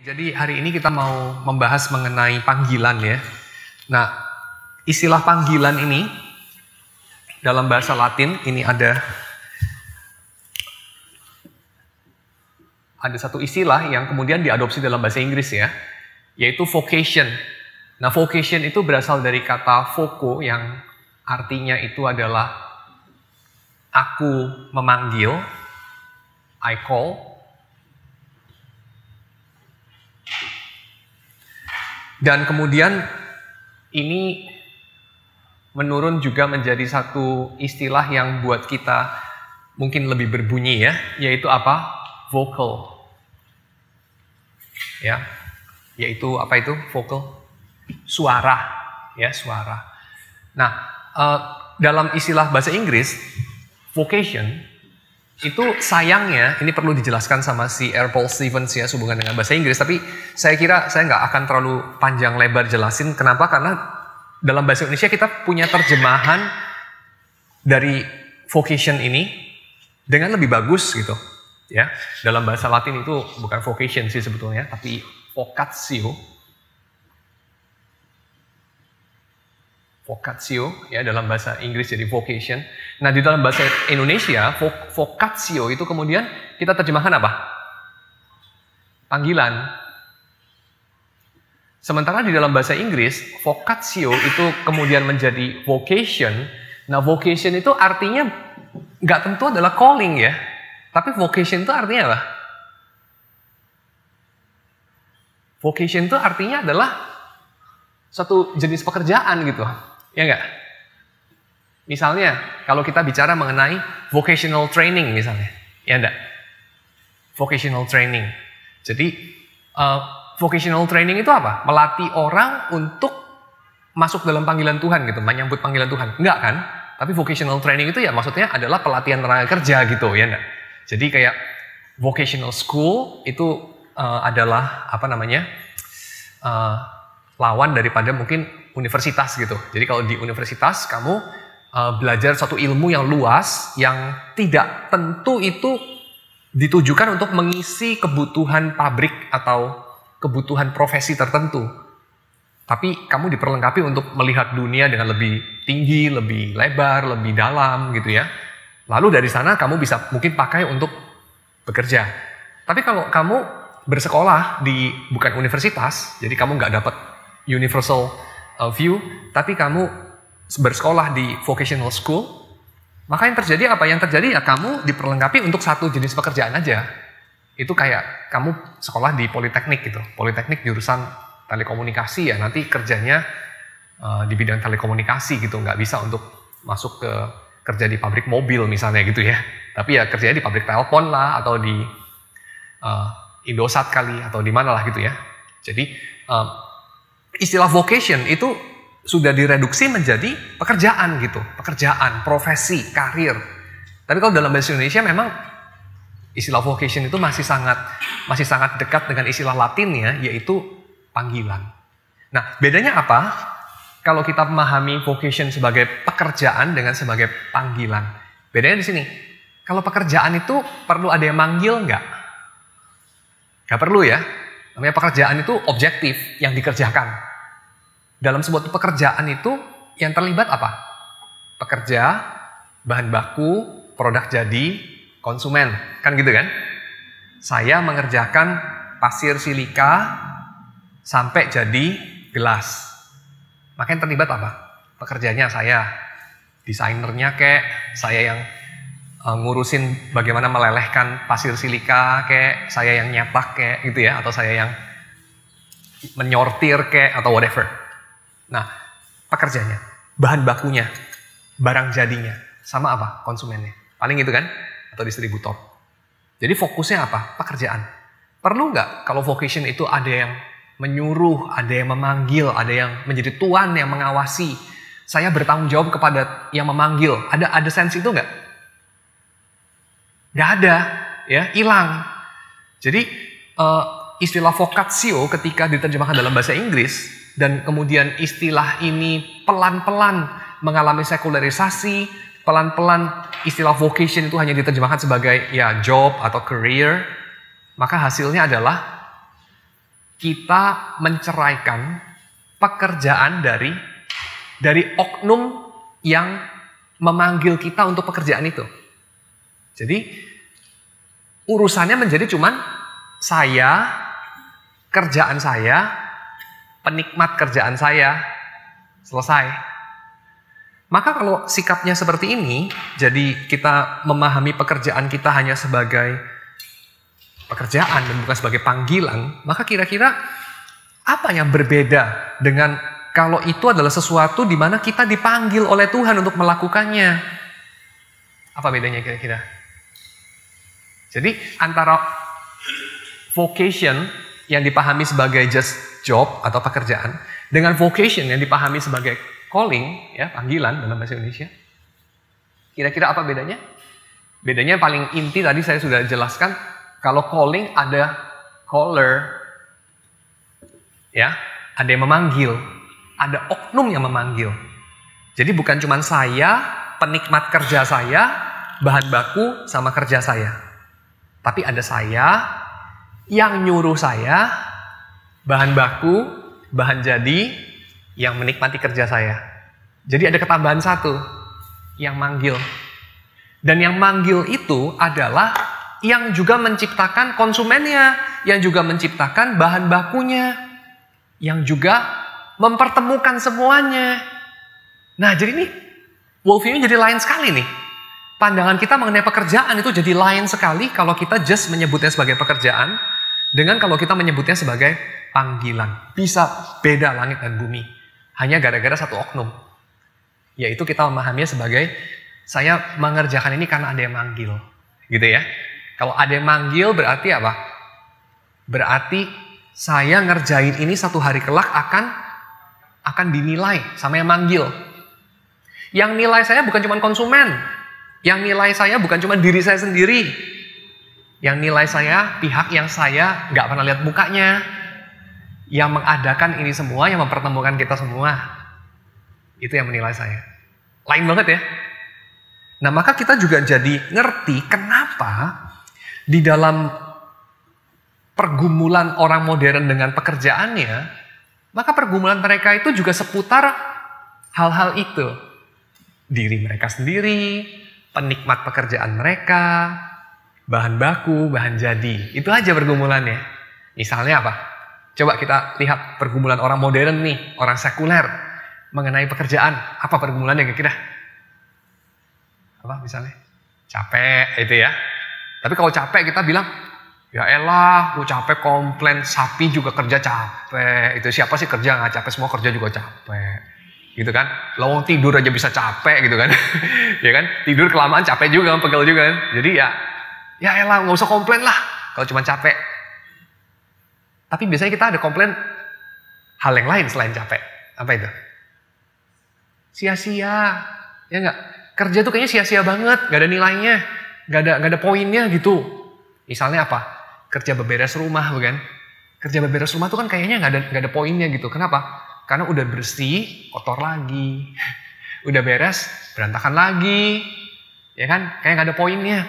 Jadi hari ini kita mau membahas mengenai panggilan ya. Nah, istilah panggilan ini dalam bahasa Latin ini ada satu istilah yang kemudian diadopsi dalam bahasa Inggris ya, yaitu vocation. Nah, vocation itu berasal dari kata voco yang artinya itu adalah aku memanggil, I call. Dan kemudian ini menurun juga menjadi satu istilah yang buat kita mungkin lebih berbunyi ya, yaitu apa? Vocal. Ya. Yaitu apa itu? Vocal. Suara, ya, suara. Nah, dalam istilah bahasa Inggris, vocation itu sayangnya, ini perlu dijelaskan sama si R. Paul Stevens ya, sehubungan dengan bahasa Inggris, tapi saya kira saya nggak akan terlalu panjang lebar jelasin. Kenapa? Karena dalam bahasa Indonesia kita punya terjemahan dari vocation ini dengan lebih bagus gitu. Ya, dalam bahasa Latin itu bukan vocation sih sebetulnya, tapi vocatio. Vocatio ya, dalam bahasa Inggris jadi vocation. Nah, di dalam bahasa Indonesia vocatio itu kemudian kita terjemahkan apa? Panggilan. Sementara di dalam bahasa Inggris vocatio itu kemudian menjadi vocation. Nah, vocation itu artinya nggak tentu adalah calling ya, tapi vocation itu artinya apa? Vocation itu artinya adalah satu jenis pekerjaan gitu. Ya enggak? Misalnya, kalau kita bicara mengenai vocational training misalnya. Ya enggak? Vocational training. Jadi, vocational training itu apa? Melatih orang untuk masuk dalam panggilan Tuhan gitu, menyambut panggilan Tuhan. Enggak kan? Tapi vocational training itu ya maksudnya adalah pelatihan tenaga kerja gitu, ya enggak? Jadi kayak vocational school itu adalah apa namanya? Lawan daripada mungkin universitas gitu. Jadi kalau di universitas kamu belajar suatu ilmu yang luas yang tidak tentu itu ditujukan untuk mengisi kebutuhan pabrik atau kebutuhan profesi tertentu. Tapi kamu diperlengkapi untuk melihat dunia dengan lebih tinggi, lebih lebar, lebih dalam gitu ya. Lalu dari sana kamu bisa mungkin pakai untuk bekerja. Tapi kalau kamu bersekolah di bukan universitas, jadi kamu nggak dapat universal view, tapi kamu bersekolah di vocational school, maka yang terjadi apa? Yang terjadi ya kamu diperlengkapi untuk satu jenis pekerjaan aja. Itu kayak kamu sekolah di politeknik gitu. Politeknik jurusan telekomunikasi ya, nanti kerjanya di bidang telekomunikasi gitu, nggak bisa untuk masuk ke kerja di pabrik mobil misalnya gitu ya. Tapi ya kerjanya di pabrik telepon lah, atau di Indosat kali, atau di mana lah gitu ya. Jadi istilah vocation itu sudah direduksi menjadi pekerjaan gitu, pekerjaan, profesi, karir. Tapi kalau dalam bahasa Indonesia memang istilah vocation itu masih sangat dekat dengan istilah Latinnya, yaitu panggilan. Nah, bedanya apa? Kalau kita memahami vocation sebagai pekerjaan dengan sebagai panggilan. Bedanya di sini. Kalau pekerjaan itu perlu ada yang manggil nggak? Nggak perlu ya. Namanya pekerjaan itu objektif yang dikerjakan. Dalam sebuah pekerjaan itu yang terlibat apa? Pekerja, bahan baku, produk jadi, konsumen. Kan gitu kan? Saya mengerjakan pasir silika sampai jadi gelas. Maka yang terlibat apa? Pekerjanya saya. Desainernya kek, saya yang ngurusin bagaimana melelehkan pasir silika kek, saya yang nyetak kek gitu ya, atau saya yang menyortir kek, atau whatever. Nah, pekerjanya, bahan bakunya, barang jadinya, sama apa? Konsumennya. Paling itu kan? Atau distributor. Jadi fokusnya apa? Pekerjaan. Perlu nggak kalau vocation itu ada yang menyuruh, ada yang memanggil, ada yang menjadi tuan yang mengawasi. Saya bertanggung jawab kepada yang memanggil. Ada sense itu nggak? Nggak ada, ya, hilang. Jadi istilah vocatio ketika diterjemahkan dalam bahasa Inggris dan kemudian istilah ini pelan-pelan mengalami sekularisasi, pelan-pelan istilah vocation itu hanya diterjemahkan sebagai ya job atau career, maka hasilnya adalah kita menceraikan pekerjaan dari oknum yang memanggil kita untuk pekerjaan itu. Jadi urusannya menjadi cuman saya, kerjaan saya, penikmat kerjaan saya, selesai. Maka kalau sikapnya seperti ini, jadi kita memahami pekerjaan kita hanya sebagai pekerjaan dan bukan sebagai panggilan, maka kira-kira apa yang berbeda dengan kalau itu adalah sesuatu di mana kita dipanggil oleh Tuhan untuk melakukannya? Apa bedanya kira-kira? Jadi antara vocation yang dipahami sebagai just job atau pekerjaan dengan vocation yang dipahami sebagai calling, ya, panggilan dalam bahasa Indonesia. Kira-kira apa bedanya? Bedanya paling inti tadi saya sudah jelaskan. Kalau calling ada caller, ya, ada yang memanggil, ada oknum yang memanggil. Jadi bukan cuma saya, penikmat kerja saya, bahan baku sama kerja saya. Tapi ada saya yang nyuruh saya, bahan baku, bahan jadi, yang menikmati kerja saya. Jadi ada ketambahan satu, yang manggil. Dan yang manggil itu adalah yang juga menciptakan konsumennya, yang juga menciptakan bahan bakunya, yang juga mempertemukan semuanya. Nah, jadi ini worldview-nya jadi lain sekali nih. Pandangan kita mengenai pekerjaan itu jadi lain sekali kalau kita just menyebutnya sebagai pekerjaan dengan kalau kita menyebutnya sebagai panggilan. Bisa beda langit dan bumi. Hanya gara-gara satu oknum. Yaitu kita memahaminya sebagai saya mengerjakan ini karena ada yang manggil. Gitu ya. Kalau ada yang manggil berarti apa? Berarti saya ngerjain ini satu hari kelak akan dinilai sama yang manggil. Yang nilai saya bukan cuma konsumen. Yang nilai saya bukan cuma diri saya sendiri. Yang nilai saya pihak yang saya nggak pernah lihat mukanya. Yang mengadakan ini semua, yang mempertemukan kita semua. Itu yang menilai saya. Lain banget ya. Nah, maka kita juga jadi ngerti kenapa di dalam pergumulan orang modern dengan pekerjaannya, maka pergumulan mereka itu juga seputar hal-hal itu. Diri mereka sendiri, penikmat pekerjaan mereka, bahan baku, bahan jadi. Itu aja pergumulannya. Misalnya apa? Coba kita lihat pergumulan orang modern nih, orang sekuler mengenai pekerjaan. Apa pergumulannya kira-kira? Apa misalnya? Capek, itu ya. Tapi kalau capek kita bilang, ya elah, lu capek komplain, sapi juga kerja capek. Itu siapa sih kerja nggak capek? Semua kerja juga capek. Gitu kan? Lawang tidur aja bisa capek gitu kan. Ya kan? Tidur kelamaan capek juga, pegel juga kan. Jadi ya elah, nggak usah komplain lah kalau cuma capek. Tapi biasanya kita ada komplain hal yang lain selain capek. Apa itu? Sia-sia. Ya nggak? Kerja tuh kayaknya sia-sia banget, nggak ada nilainya, nggak ada poinnya gitu. Misalnya apa? Kerja beberes rumah, bukan? Kerja beberes rumah tuh kan kayaknya nggak ada poinnya gitu. Kenapa? Karena udah bersih, kotor lagi. Udah beres, berantakan lagi. Ya kan? Kayak nggak ada poinnya.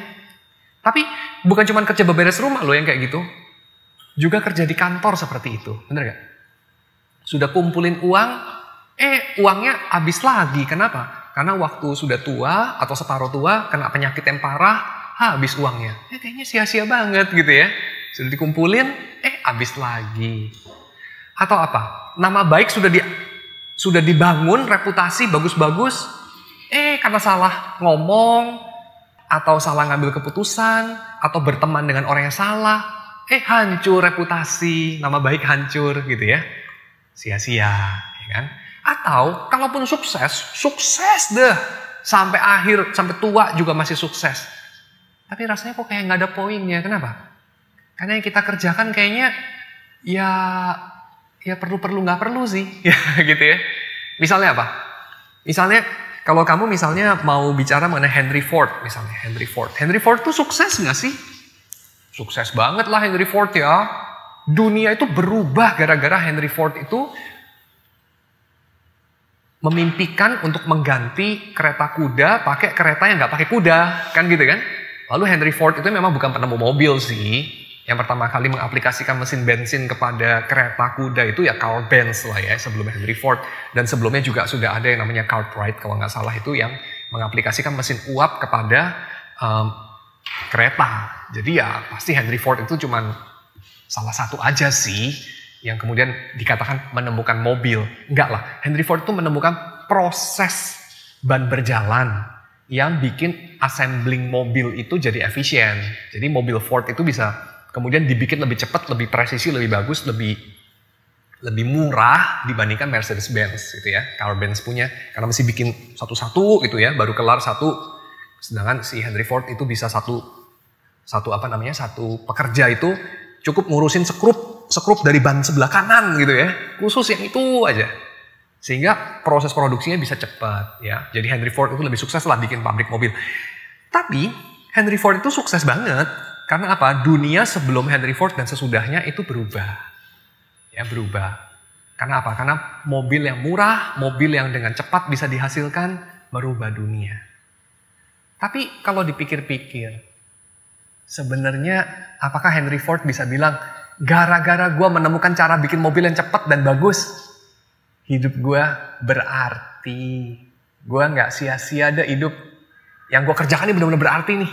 Tapi bukan cuma kerja beberes rumah loh yang kayak gitu. Juga kerja di kantor seperti itu. Bener gak? Sudah kumpulin uang, uangnya habis lagi. Kenapa? Karena waktu sudah tua atau separuh tua, kena penyakit yang parah, habis uangnya. Kayaknya sia-sia banget gitu ya. Sudah dikumpulin, habis lagi. Atau apa? Nama baik sudah dibangun, reputasi bagus-bagus, karena salah ngomong, atau salah ngambil keputusan, atau berteman dengan orang yang salah, hancur reputasi, nama baik hancur gitu ya. Sia-sia, ya kan? Atau kalaupun sukses deh. Sampai akhir, sampai tua juga masih sukses. Tapi rasanya kok kayak nggak ada poinnya. Kenapa? Karena yang kita kerjakan kayaknya ya perlu nggak perlu sih, ya gitu ya. Misalnya apa? Misalnya kalau kamu misalnya mau bicara mengenai Henry Ford, misalnya Henry Ford tuh sukses nggak sih? Sukses banget lah Henry Ford ya. Dunia itu berubah gara-gara Henry Ford itu memimpikan untuk mengganti kereta kuda pakai kereta yang nggak pakai kuda, kan gitu kan? Lalu Henry Ford itu memang bukan penemu mobil sih, Yang pertama kali mengaplikasikan mesin bensin kepada kereta kuda itu ya Carl Benz lah ya, sebelum Henry Ford. Dan sebelumnya juga sudah ada yang namanya Cartwright kalau nggak salah, itu yang mengaplikasikan mesin uap kepada kereta. Jadi ya pasti Henry Ford itu cuman salah satu aja sih yang kemudian dikatakan menemukan mobil. Enggak lah, Henry Ford itu menemukan proses ban berjalan yang bikin assembling mobil itu jadi efisien. Jadi mobil Ford itu bisa kemudian dibikin lebih cepat, lebih presisi, lebih bagus, lebih murah dibandingkan Mercedes-Benz gitu ya. Carl Benz punya, karena mesti bikin satu-satu gitu ya, baru kelar satu. Sedangkan si Henry Ford itu bisa satu pekerja itu cukup ngurusin sekrup dari ban sebelah kanan gitu ya. Khusus yang itu aja. Sehingga proses produksinya bisa cepat ya. Jadi Henry Ford itu lebih sukses lah bikin pabrik mobil. Tapi Henry Ford itu sukses banget. Karena apa? Dunia sebelum Henry Ford dan sesudahnya itu berubah. Ya, berubah. Karena apa? Karena mobil yang murah, mobil yang dengan cepat bisa dihasilkan, merubah dunia. Tapi kalau dipikir-pikir, sebenarnya apakah Henry Ford bisa bilang, gara-gara gue menemukan cara bikin mobil yang cepat dan bagus, hidup gue berarti. Gue gak sia-sia deh hidup. Yang gue kerjakan ini benar-benar berarti nih.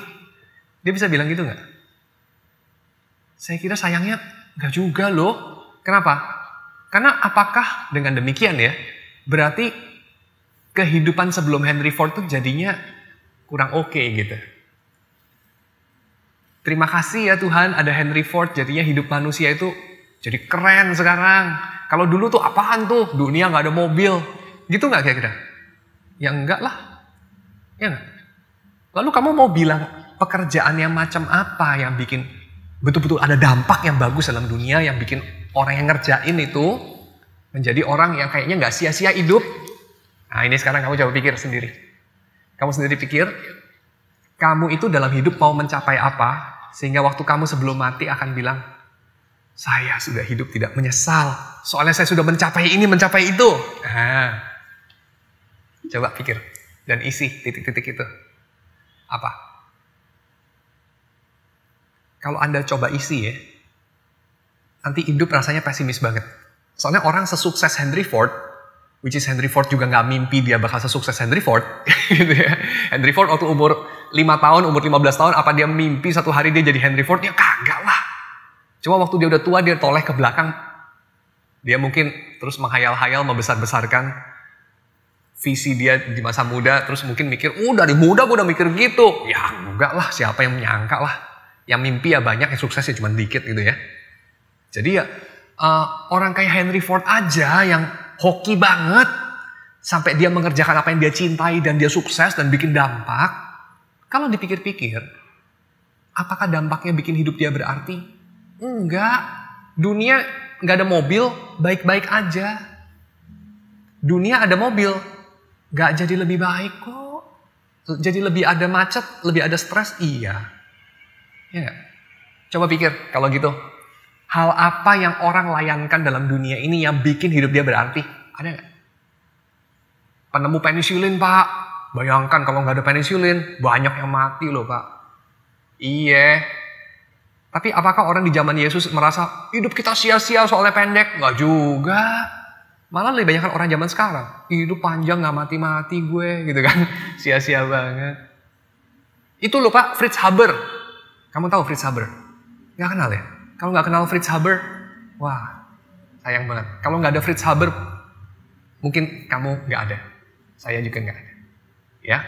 Dia bisa bilang gitu gak? Saya kira sayangnya gak juga loh. Kenapa? Karena apakah dengan demikian ya, berarti kehidupan sebelum Henry Ford itu jadinya kurang oke gitu. Terima kasih ya Tuhan ada Henry Ford, jadinya hidup manusia itu jadi keren sekarang. Kalau dulu tuh apaan tuh? Dunia gak ada mobil. Gitu gak kira-kira? Ya enggak lah. Ya enggak? Lalu kamu mau bilang pekerjaan yang macam apa yang bikin betul-betul ada dampak yang bagus dalam dunia, yang bikin orang yang ngerjain itu menjadi orang yang kayaknya gak sia-sia hidup? Nah ini sekarang kamu coba pikir sendiri. Kamu sendiri pikir, kamu itu dalam hidup mau mencapai apa, sehingga waktu kamu sebelum mati akan bilang, saya sudah hidup tidak menyesal. Soalnya saya sudah mencapai ini, mencapai itu. Nah, coba pikir. Dan isi titik-titik itu. Apa? Kalau Anda coba isi ya, nanti hidup rasanya pesimis banget. Soalnya orang sesukses Henry Ford, which is Henry Ford juga gak mimpi dia bakal sesukses Henry Ford. Gitu ya. Henry Ford waktu umur 5 tahun, umur 15 tahun, apa dia mimpi satu hari dia jadi Henry Ford? Ya kagak lah. Cuma waktu dia udah tua, dia toleh ke belakang. Dia mungkin terus menghayal-hayal, membesar-besarkan visi dia di masa muda. Terus mungkin mikir, dari muda gue udah mikir gitu. Ya enggak lah, siapa yang menyangka lah. Yang mimpi ya banyak, yang sukses ya cuma dikit gitu ya. Jadi ya, orang kayak Henry Ford aja yang hoki banget. Sampai dia mengerjakan apa yang dia cintai dan dia sukses dan bikin dampak. Kalau dipikir-pikir, apakah dampaknya bikin hidup dia berarti? Enggak, dunia gak ada mobil, baik-baik aja. Dunia ada mobil, gak jadi lebih baik kok. Jadi lebih ada macet, lebih ada stres, iya. Ya gak? Coba pikir kalau gitu. Hal apa yang orang layankan dalam dunia ini yang bikin hidup dia berarti? Ada gak? Penemu penisilin Pak. Bayangkan kalau gak ada penisilin, banyak yang mati loh Pak. Iya. Tapi apakah orang di zaman Yesus merasa hidup kita sia-sia soalnya pendek? Nggak juga. Malah lebih banyak orang zaman sekarang. Hidup panjang nggak mati-mati gue gitu kan. Sia-sia banget. Itu loh Pak, Fritz Haber. Kamu tahu Fritz Haber? Nggak kenal ya? Kalau nggak kenal Fritz Haber, wah sayang banget. Kalau nggak ada Fritz Haber, mungkin kamu nggak ada. Saya juga nggak ada. Ya,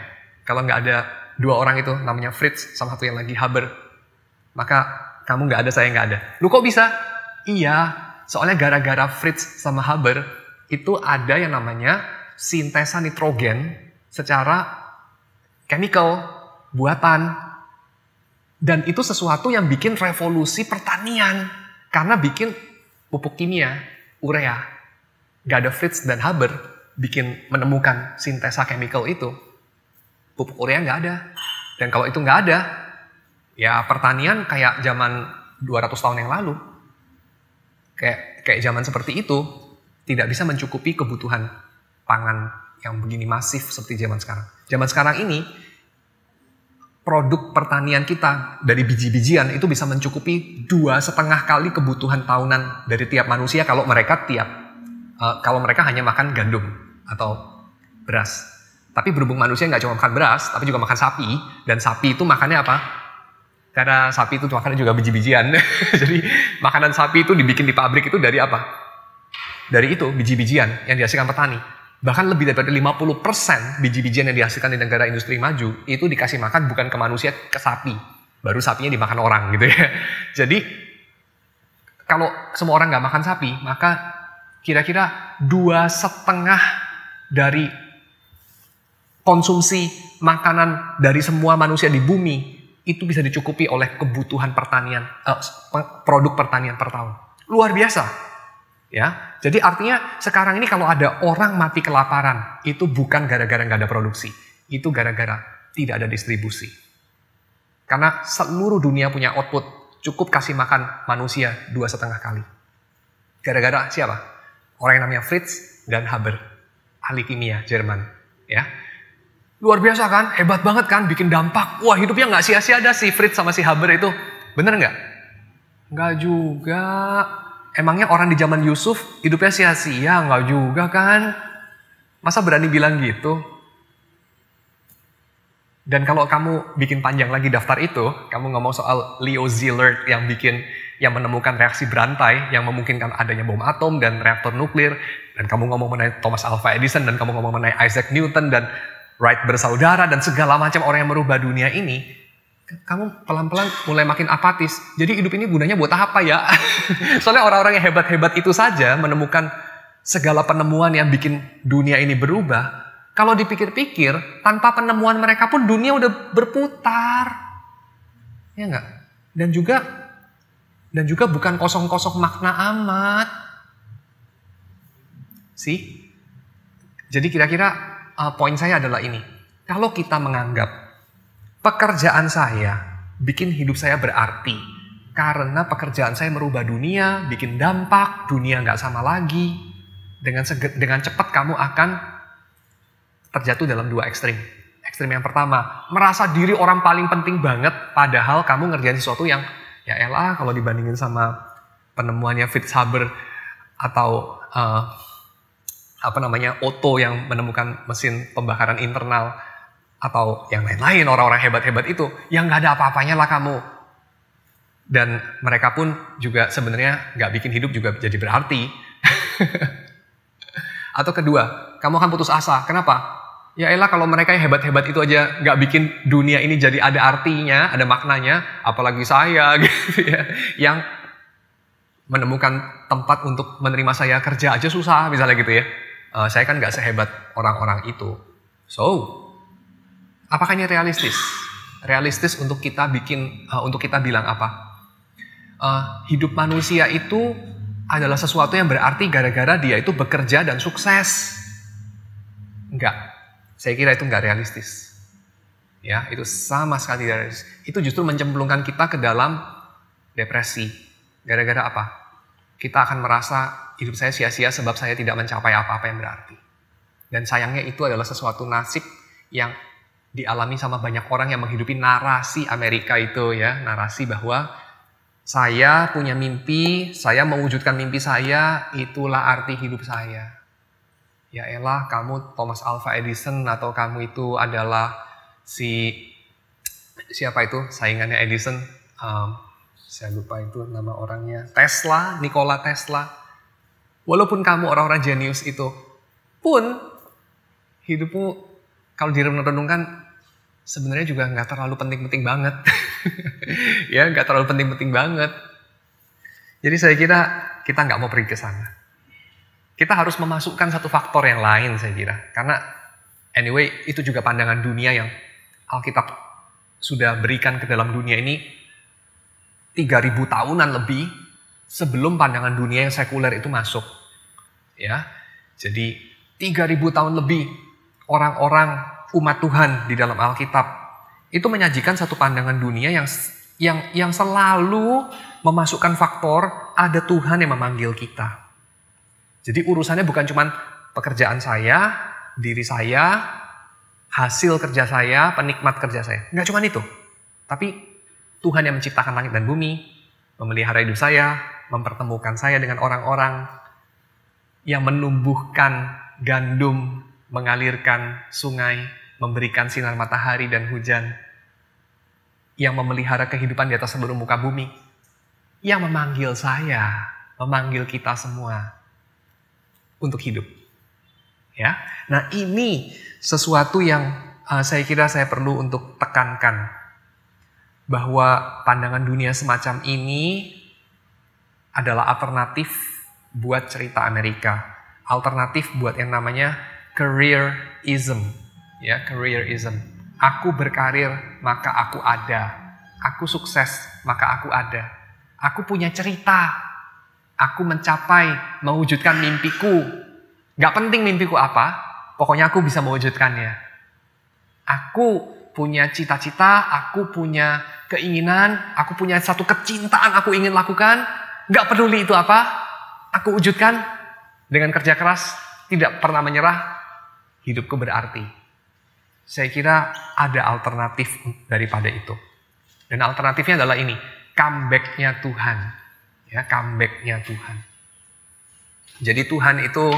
kalau nggak ada dua orang itu namanya Fritz sama satu yang lagi Haber, maka kamu nggak ada, saya nggak ada. Lu kok bisa? Iya, soalnya gara-gara Fritz sama Haber itu ada yang namanya sintesa nitrogen secara chemical, buatan. Dan itu sesuatu yang bikin revolusi pertanian. Karena bikin pupuk kimia, urea. Gak ada Fritz dan Haber menemukan sintesa chemical itu. Pupuk urea nggak ada. Dan kalau itu nggak ada, ya pertanian kayak zaman 200 tahun yang lalu. Kayak zaman seperti itu tidak bisa mencukupi kebutuhan pangan yang begini masif seperti zaman sekarang. Zaman sekarang ini produk pertanian kita dari biji-bijian itu bisa mencukupi 2,5 kali kebutuhan tahunan dari tiap manusia kalau mereka hanya makan gandum atau beras. Tapi berhubung manusia nggak cuma makan beras, tapi juga makan sapi, dan sapi itu makannya apa? Karena sapi itu makannya juga biji-bijian. Jadi makanan sapi itu dibikin di pabrik itu dari apa? Dari itu, biji-bijian yang dihasilkan petani. Bahkan lebih daripada 50% biji-bijian yang dihasilkan di negara industri maju itu dikasih makan bukan ke manusia, ke sapi. Baru sapinya dimakan orang gitu ya. Jadi kalau semua orang nggak makan sapi, maka kira-kira 2,5 dari konsumsi makanan dari semua manusia di bumi itu bisa dicukupi oleh kebutuhan pertanian, produk pertanian per tahun. Luar biasa. Ya, jadi artinya sekarang ini kalau ada orang mati kelaparan, itu bukan gara-gara nggak ada produksi. Itu gara-gara tidak ada distribusi. Karena seluruh dunia punya output, cukup kasih makan manusia 2,5 kali. Gara-gara siapa? Orang yang namanya Fritz dan Haber, ahli kimia Jerman. Ya, luar biasa kan? Hebat banget kan? Bikin dampak. Wah, hidupnya nggak sia-sia ada si Fritz sama si Haber itu. Bener nggak? Nggak juga. Emangnya orang di zaman Yusuf hidupnya sia-sia? Nggak juga kan? Masa berani bilang gitu? Dan kalau kamu bikin panjang lagi daftar itu, kamu ngomong soal Leo Szilard yang menemukan reaksi berantai yang memungkinkan adanya bom atom dan reaktor nuklir, dan kamu ngomong mengenai Thomas Alva Edison, dan kamu ngomong mengenai Isaac Newton dan Wright bersaudara dan segala macam orang yang merubah dunia ini, kamu pelan-pelan mulai makin apatis. Jadi hidup ini gunanya buat apa ya? Soalnya orang-orang yang hebat-hebat itu saja menemukan segala penemuan yang bikin dunia ini berubah. Kalau dipikir-pikir, tanpa penemuan mereka pun dunia udah berputar. Ya enggak? Dan juga bukan kosong-kosong makna amat. Jadi kira-kira poin saya adalah ini. Kalau kita menganggap pekerjaan saya bikin hidup saya berarti karena pekerjaan saya merubah dunia, bikin dampak, dunia nggak sama lagi. Dengan cepat kamu akan terjatuh dalam 2 ekstrim. Ekstrim yang pertama, merasa diri orang paling penting banget, padahal kamu ngerjain sesuatu yang ya elah kalau dibandingin sama penemuannya Fritz Haber atau Otto yang menemukan mesin pembakaran internal, atau yang lain-lain orang-orang hebat-hebat itu, yang gak ada apa-apanya lah kamu. Dan mereka pun juga sebenarnya gak bikin hidup juga jadi berarti. Atau kedua, kamu akan putus asa. Kenapa? Ya elah kalau mereka yang hebat-hebat itu aja gak bikin dunia ini jadi ada artinya, ada maknanya, apalagi saya gitu ya, yang menemukan tempat untuk menerima saya kerja aja susah misalnya gitu ya. Saya kan gak sehebat orang-orang itu. So, apakah ini realistis? Realistis untuk kita bilang apa? Hidup manusia itu adalah sesuatu yang berarti gara-gara dia itu bekerja dan sukses. Enggak. Saya kira itu enggak realistis. Ya, itu sama sekali tidak realistis. Itu justru mencemplungkan kita ke dalam depresi. Gara-gara apa? Kita akan merasa hidup saya sia-sia sebab saya tidak mencapai apa-apa yang berarti. Dan sayangnya itu adalah sesuatu nasib yang dialami sama banyak orang yang menghidupi narasi Amerika itu ya, narasi bahwa saya punya mimpi, saya mewujudkan mimpi saya, itulah arti hidup saya. Ya elah, kamu Thomas Alva Edison atau kamu itu adalah siapa itu saingannya Edison? Saya lupa itu nama orangnya. Tesla, Nikola Tesla. Walaupun kamu orang-orang jenius itu pun hidupmu kalau direnung-renungkan sebenarnya juga nggak terlalu penting-penting banget. Ya, nggak terlalu penting-penting banget. Jadi saya kira kita nggak mau pergi ke sana. Kita harus memasukkan satu faktor yang lain saya kira. Karena anyway itu juga pandangan dunia yang Alkitab sudah berikan ke dalam dunia ini 3.000 tahunan lebih sebelum pandangan dunia yang sekuler itu masuk. Ya, jadi 3.000 tahun lebih orang-orang umat Tuhan di dalam Alkitab itu menyajikan satu pandangan dunia yang selalu memasukkan faktor ada Tuhan yang memanggil kita. Jadi urusannya bukan cuma pekerjaan saya, diri saya, hasil kerja saya, penikmat kerja saya. Nggak cuma itu. Tapi Tuhan yang menciptakan langit dan bumi, memelihara hidup saya, mempertemukan saya dengan orang-orang yang menumbuhkan gandum, mengalirkan sungai, memberikan sinar matahari dan hujan, yang memelihara kehidupan di atas seluruh muka bumi, yang memanggil saya, memanggil kita semua untuk hidup. Ya, nah ini sesuatu yang saya kira saya perlu untuk tekankan, bahwa pandangan dunia semacam ini adalah alternatif buat cerita Amerika, alternatif buat yang namanya careerism, ya, careerism. Aku berkarir maka aku ada, aku sukses maka aku ada, aku punya cerita, aku mencapai, mewujudkan mimpiku. Gak penting mimpiku apa, pokoknya aku bisa mewujudkannya. Aku punya cita-cita, aku punya keinginan, aku punya satu kecintaan aku ingin lakukan. Gak peduli itu apa, aku wujudkan dengan kerja keras, tidak pernah menyerah, hidupku berarti. Saya kira ada alternatif daripada itu. Dan alternatifnya adalah ini, comeback-nya Tuhan. Ya, comeback-nya Tuhan. Jadi Tuhan itu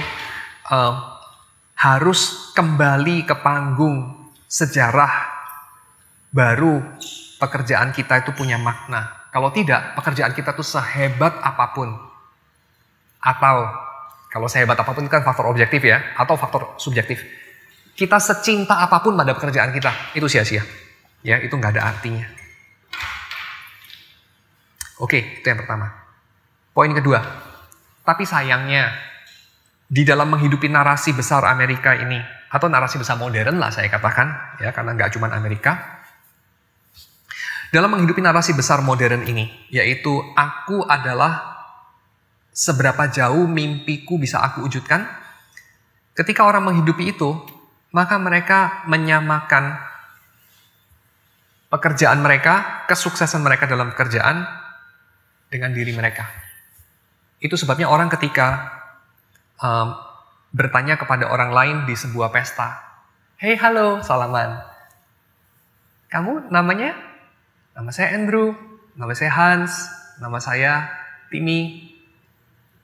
harus kembali ke panggung sejarah, baru pekerjaan kita itu punya makna. Kalau tidak, pekerjaan kita tuh sehebat apapun. Atau, kalau sehebat apapun itu kan faktor objektif ya, atau faktor subjektif. Kita secinta apapun pada pekerjaan kita, itu sia-sia. Ya, itu nggak ada artinya. Oke, itu yang pertama. Poin kedua, tapi sayangnya, di dalam menghidupi narasi besar Amerika ini, atau narasi besar modern lah saya katakan, ya, karena nggak cuma Amerika. Dalam menghidupi narasi besar modern ini, yaitu aku adalah seberapa jauh mimpiku bisa aku wujudkan. Ketika orang menghidupi itu, maka mereka menyamakan pekerjaan mereka, kesuksesan mereka dalam pekerjaan dengan diri mereka. Itu sebabnya orang ketika bertanya kepada orang lain di sebuah pesta, "Hey, halo, salaman. Kamu namanya?" "Nama saya Andrew, nama saya Hans, nama saya Timmy."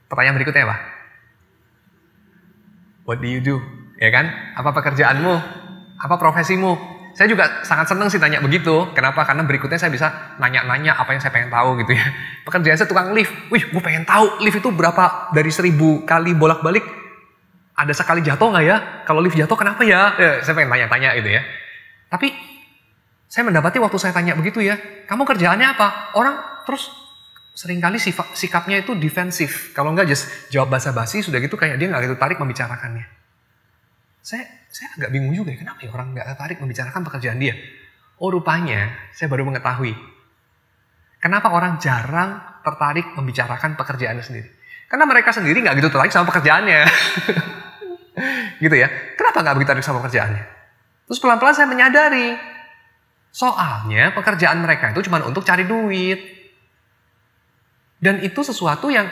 Pertanyaan berikutnya apa? "What do you do?" Ya kan? Apa pekerjaanmu? Apa profesimu? Saya juga sangat senang sih tanya begitu. Kenapa? Karena berikutnya saya bisa nanya-nanya apa yang saya pengen tahu gitu ya. Pekerjaan saya tukang lift. Wih, gue pengen tahu lift itu berapa dari 1000 kali bolak-balik. Ada sekali jatuh nggak ya? Kalau lift jatuh kenapa ya? Saya pengen tanya-tanya gitu ya. Tapi saya mendapati waktu saya tanya begitu ya, kamu kerjaannya apa? Orang terus seringkali sikapnya itu defensif. Kalau nggak just jawab basa-basi, sudah gitu kayak dia nggak gitu tarik membicarakannya. Saya agak bingung juga ya, kenapa ya orang nggak tertarik membicarakan pekerjaan dia. Oh, rupanya saya baru mengetahui kenapa orang jarang tertarik membicarakan pekerjaannya sendiri. Karena mereka sendiri nggak gitu tertarik sama pekerjaannya. Gitu ya. Kenapa nggak begitu tertarik sama pekerjaannya? Terus pelan-pelan saya menyadari, soalnya pekerjaan mereka itu cuma untuk cari duit. Dan itu sesuatu yang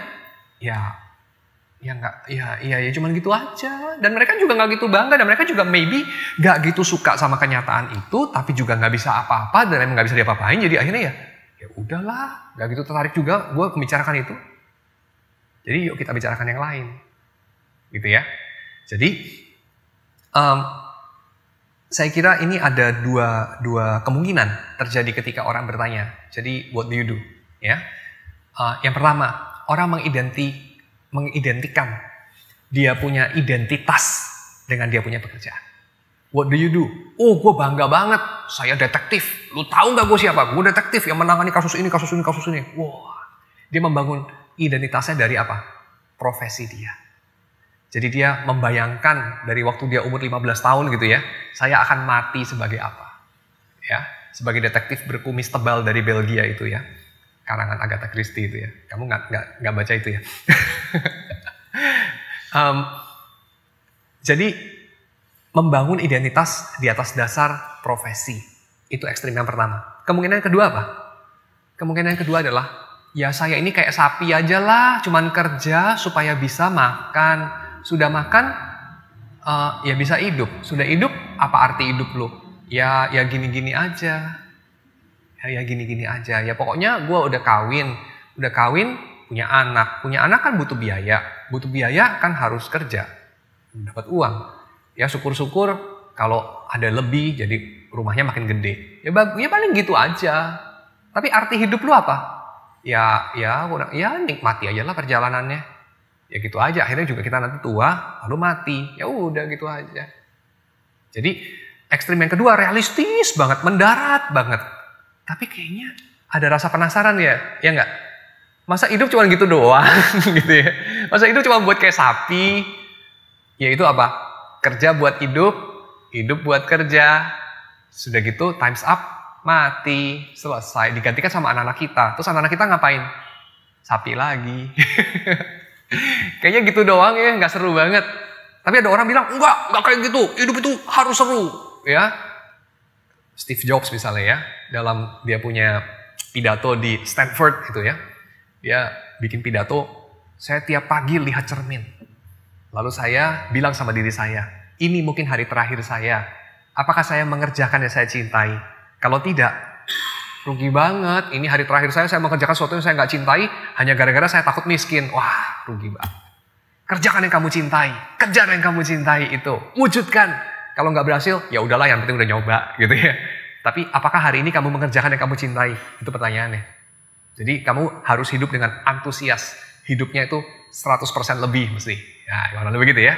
cuman gitu aja. Dan mereka juga nggak gitu bangga, dan mereka juga maybe nggak gitu suka sama kenyataan itu, tapi juga nggak bisa apa-apa dan emang nggak bisa diapa-apain. Jadi akhirnya ya udahlah, nggak gitu tertarik juga gue membicarakan itu. Jadi yuk kita bicarakan yang lain, gitu ya. Jadi saya kira ini ada dua kemungkinan terjadi ketika orang bertanya. Jadi what do you do? Ya, yang pertama, orang mengidentikan dia punya identitas dengan dia punya pekerjaan. What do you do? Oh, gue bangga banget, saya detektif. Lu tahu nggak gue siapa? Gue detektif yang menangani kasus ini. Wah, dia membangun identitasnya dari apa? Profesi dia. Jadi dia membayangkan dari waktu dia umur 15 tahun gitu ya, saya akan mati sebagai apa? Ya, sebagai detektif berkumis tebal dari Belgia itu ya. Karangan Agatha Christie itu ya. Kamu nggak baca itu ya? Jadi membangun identitas di atas dasar profesi itu ekstrim yang pertama. Kemungkinan yang kedua apa? Kemungkinan yang kedua adalah ya saya ini kayak sapi aja lah, cuman kerja supaya bisa makan. Sudah makan ya bisa hidup. Sudah hidup apa arti hidup lu? Ya gini-gini aja. Ya gini-gini aja. Ya pokoknya gue udah kawin, punya anak kan butuh biaya. Butuh biaya kan harus kerja, dapat uang. Ya syukur-syukur kalau ada lebih jadi rumahnya makin gede. Ya paling gitu aja. Tapi arti hidup lu apa? Ya nikmati aja lah perjalanannya. Ya gitu aja. Akhirnya juga kita nanti tua, lalu mati. Ya udah gitu aja. Jadi ekstrim yang kedua realistis banget, mendarat banget. Tapi kayaknya ada rasa penasaran ya nggak? Masa hidup cuma gitu doang gitu ya? Masa hidup cuma buat kayak sapi? Ya itu apa? Kerja buat hidup buat kerja. Sudah gitu times up, mati, selesai. Digantikan sama anak-anak kita. Terus anak-anak kita ngapain? Sapi lagi. Kayaknya gitu doang ya, nggak seru banget. Tapi ada orang bilang, enggak kayak gitu. Hidup itu harus seru, ya. Steve Jobs misalnya ya, dalam dia punya pidato di Stanford gitu ya. Dia bikin pidato, saya tiap pagi lihat cermin. Lalu saya bilang sama diri saya, ini mungkin hari terakhir saya. Apakah saya mengerjakan yang saya cintai? Kalau tidak, rugi banget. Ini hari terakhir saya mengerjakan sesuatu yang saya nggak cintai, hanya gara-gara saya takut miskin. Wah, rugi banget. Kerjakan yang kamu cintai, kejar yang kamu cintai itu, wujudkan. Kalau nggak berhasil, ya udahlah, yang penting udah nyoba, gitu ya. Tapi apakah hari ini kamu mengerjakan yang kamu cintai? Itu pertanyaannya. Jadi kamu harus hidup dengan antusias. Hidupnya itu 100% lebih mesti. Ya, gimana begitu ya?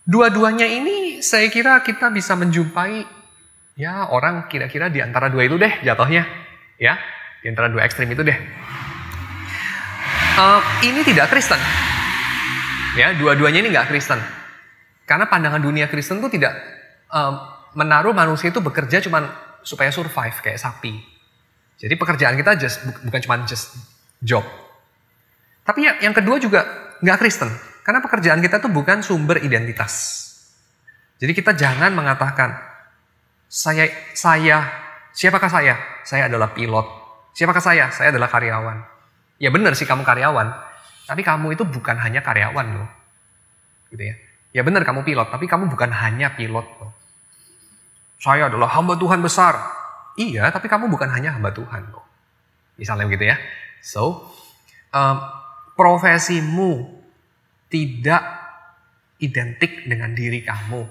Dua-duanya ini saya kira kita bisa menjumpai ya orang kira-kira di antara dua itu deh jatuhnya. Ya, di antara dua ekstrim itu deh. Ini tidak Kristen. Ya, dua-duanya ini nggak Kristen. Karena pandangan dunia Kristen itu tidak menaruh manusia itu bekerja cuma supaya survive kayak sapi. Jadi pekerjaan kita bukan cuma just job. Tapi yang kedua juga nggak Kristen. Karena pekerjaan kita itu bukan sumber identitas. Jadi kita jangan mengatakan, siapakah saya? Saya adalah pilot. Siapakah saya? Saya adalah karyawan. Ya benar sih kamu karyawan, tapi kamu itu bukan hanya karyawan loh. Gitu ya. Ya benar kamu pilot, tapi kamu bukan hanya pilot loh. Saya adalah hamba Tuhan besar. Iya, tapi kamu bukan hanya hamba Tuhan loh. Misalnya begitu ya. So, profesimu tidak identik dengan diri kamu.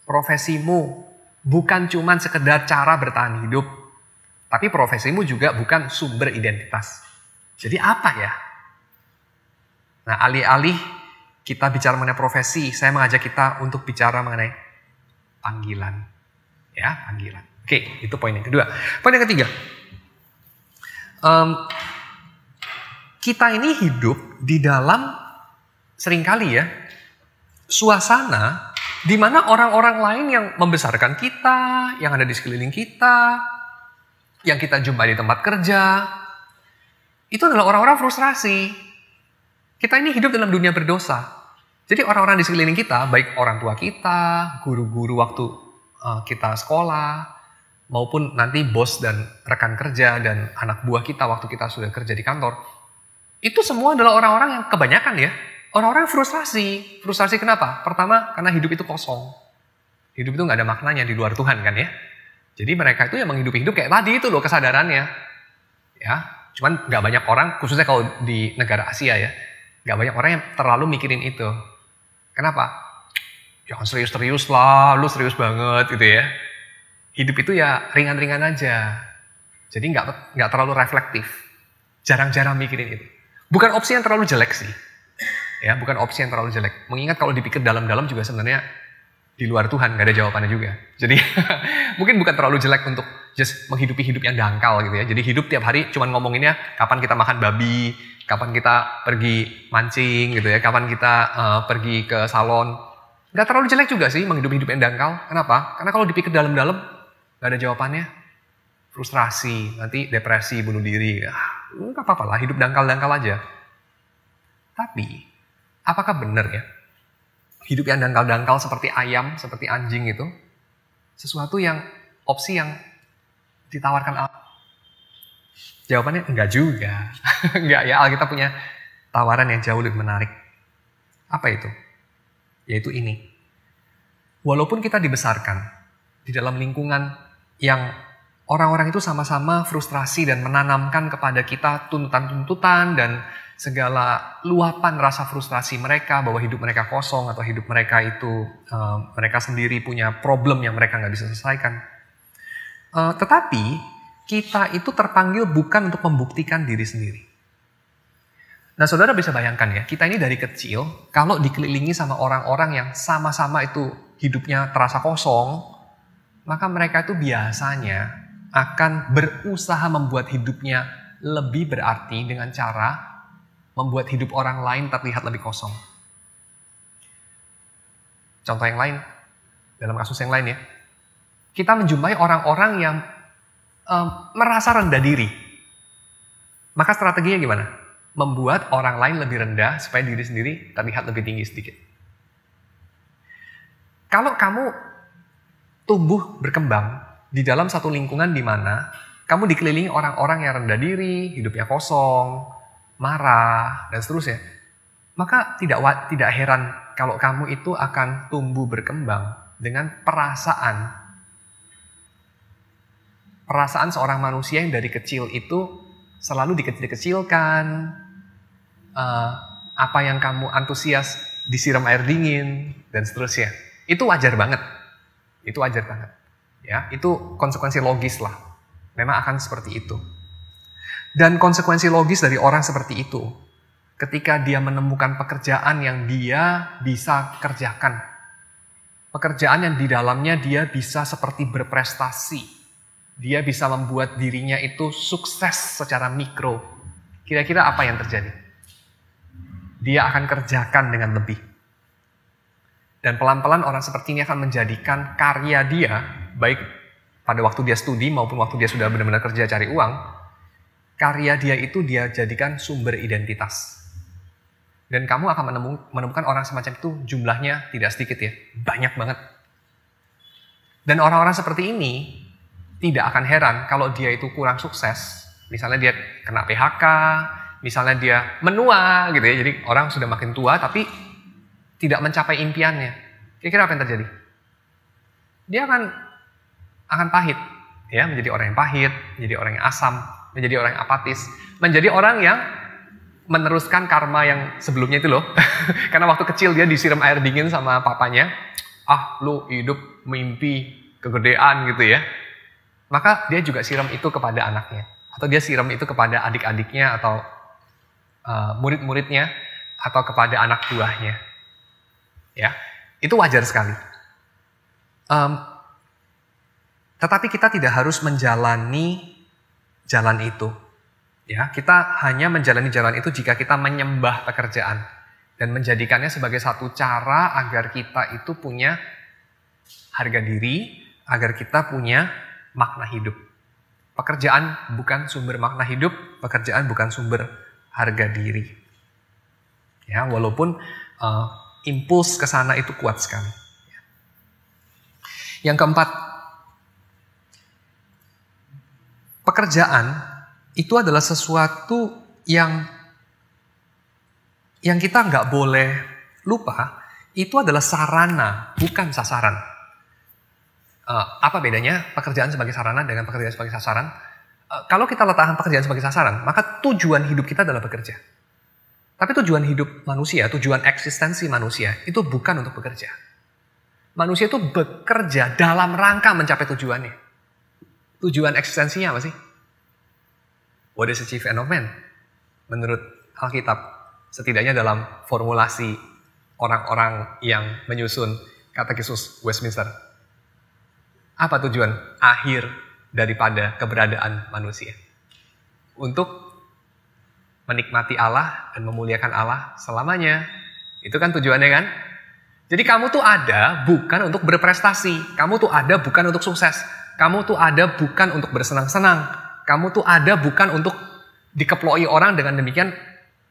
Profesimu bukan cuma sekedar cara bertahan hidup, tapi profesimu juga bukan sumber identitas. Jadi apa ya? Nah, alih-alih kita bicara mengenai profesi, saya mengajak kita untuk bicara mengenai panggilan. Ya, panggilan. Oke, itu poin yang kedua. Poin yang ketiga. Kita ini hidup di dalam seringkali ya, suasana di mana orang-orang lain yang membesarkan kita, yang ada di sekeliling kita, yang kita jumpai di tempat kerja, itu adalah orang-orang frustrasi. Kita ini hidup dalam dunia berdosa. Jadi orang-orang di sekeliling kita, baik orang tua kita, guru-guru waktu kita sekolah, maupun nanti bos dan rekan kerja dan anak buah kita waktu kita sudah kerja di kantor, itu semua adalah orang-orang yang kebanyakan ya, orang-orang frustrasi. Frustrasi kenapa? Pertama, karena hidup itu kosong. Hidup itu nggak ada maknanya di luar Tuhan kan ya. Jadi mereka itu yang menghidup-hidup kayak tadi itu loh kesadarannya. Ya. Cuman nggak banyak orang, khususnya kalau di negara Asia ya, nggak banyak orang yang terlalu mikirin itu. Kenapa? Jangan serius-serius lah, lu serius banget gitu ya. Hidup itu ya ringan-ringan aja. Jadi nggak terlalu reflektif. Jarang-jarang mikirin itu. Bukan opsi yang terlalu jelek sih. Ya, bukan opsi yang terlalu jelek. Mengingat kalau dipikir dalam-dalam juga sebenarnya di luar Tuhan nggak ada jawabannya juga. Jadi mungkin bukan terlalu jelek untuk just menghidupi hidup yang dangkal gitu ya. Jadi hidup tiap hari cuman ngomonginnya kapan kita makan babi, kapan kita pergi mancing gitu ya, kapan kita pergi ke salon. Nggak terlalu jelek juga sih menghidupi hidup yang dangkal. Kenapa? Karena kalau dipikir dalam-dalam nggak ada jawabannya. Frustrasi, nanti depresi, bunuh diri. Nggak apa-apa lah, hidup dangkal-dangkal aja. Tapi, apakah benar ya? Hidup yang dangkal-dangkal seperti ayam, seperti anjing itu, sesuatu yang, opsi yang ditawarkan Allah? Jawabannya enggak juga. Enggak ya, Alkitab punya tawaran yang jauh lebih menarik. Apa itu? Yaitu ini. walaupun kita dibesarkan di dalam lingkungan yang orang-orang itu sama-sama frustrasi dan menanamkan kepada kita tuntutan-tuntutan dan segala luapan rasa frustrasi mereka bahwa hidup mereka kosong atau hidup mereka itu mereka sendiri punya problem yang mereka nggak bisa selesaikan. Tetapi kita itu terpanggil bukan untuk membuktikan diri sendiri. Nah, saudara bisa bayangkan ya, kita ini dari kecil kalau dikelilingi sama orang-orang yang sama-sama itu hidupnya terasa kosong, maka mereka itu biasanya akan berusaha membuat hidupnya lebih berarti dengan cara membuat hidup orang lain terlihat lebih kosong. Contoh yang lain, dalam kasus yang lain ya, kita menjumpai orang-orang yang merasa rendah diri. Maka strateginya gimana? Membuat orang lain lebih rendah supaya diri sendiri terlihat lebih tinggi sedikit. Kalau kamu tumbuh berkembang di dalam satu lingkungan di mana kamu dikelilingi orang-orang yang rendah diri, hidupnya kosong, marah, dan seterusnya, maka tidak heran kalau kamu itu akan tumbuh berkembang dengan perasaan seorang manusia yang dari kecil itu selalu dikecil-kecilkan, apa yang kamu antusias disiram air dingin, dan seterusnya. Itu wajar banget. Itu wajar banget. Ya, itu konsekuensi logis lah. Memang akan seperti itu. Dan konsekuensi logis dari orang seperti itu, ketika dia menemukan pekerjaan yang dia bisa kerjakan, pekerjaan yang di dalamnya dia bisa seperti berprestasi, dia bisa membuat dirinya itu sukses secara mikro, kira-kira apa yang terjadi? Dia akan kerjakan dengan lebih. Dan pelan-pelan orang seperti ini akan menjadikan karya dia, baik pada waktu dia studi maupun waktu dia sudah benar-benar kerja cari uang, karya dia itu dia jadikan sumber identitas. Dan kamu akan menemukan orang semacam itu jumlahnya tidak sedikit ya, banyak banget. Dan orang-orang seperti ini tidak akan heran kalau dia itu kurang sukses. Misalnya dia kena PHK, misalnya dia menua gitu ya, jadi orang sudah makin tua tapi tidak mencapai impiannya. Kira-kira apa yang terjadi? Dia akan pahit, ya, menjadi orang yang pahit, menjadi orang yang asam, menjadi orang yang apatis, menjadi orang yang meneruskan karma yang sebelumnya itu loh. Karena waktu kecil dia disiram air dingin sama papanya, lu hidup mimpi kegedean gitu ya. Maka dia juga siram itu kepada anaknya, atau dia siram itu kepada adik-adiknya atau murid-muridnya atau kepada anak buahnya. Ya, itu wajar sekali. Tetapi kita tidak harus menjalani jalan itu. Ya, kita hanya menjalani jalan itu jika kita menyembah pekerjaan dan menjadikannya sebagai satu cara agar kita itu punya harga diri, agar kita punya makna hidup. Pekerjaan bukan sumber makna hidup, pekerjaan bukan sumber harga diri. Ya, walaupun impuls ke sana itu kuat sekali. Yang keempat, pekerjaan itu adalah sesuatu yang kita nggak boleh lupa, itu adalah sarana, bukan sasaran. Apa bedanya pekerjaan sebagai sarana dengan pekerjaan sebagai sasaran? Kalau kita letakkan pekerjaan sebagai sasaran, maka tujuan hidup kita adalah bekerja. Tapi tujuan hidup manusia, tujuan eksistensi manusia, itu bukan untuk bekerja. Manusia itu bekerja dalam rangka mencapai tujuannya. Tujuan eksistensinya apa sih? What is the chief end of man? Menurut Alkitab, setidaknya dalam formulasi orang-orang yang menyusun Katekismus Westminster. Apa tujuan akhir daripada keberadaan manusia? Untuk menikmati Allah dan memuliakan Allah selamanya. Itu kan tujuannya kan? Jadi kamu tuh ada bukan untuk berprestasi. Kamu tuh ada bukan untuk sukses. Kamu tuh ada bukan untuk bersenang-senang. Kamu tuh ada bukan untuk dikeploi orang dengan demikian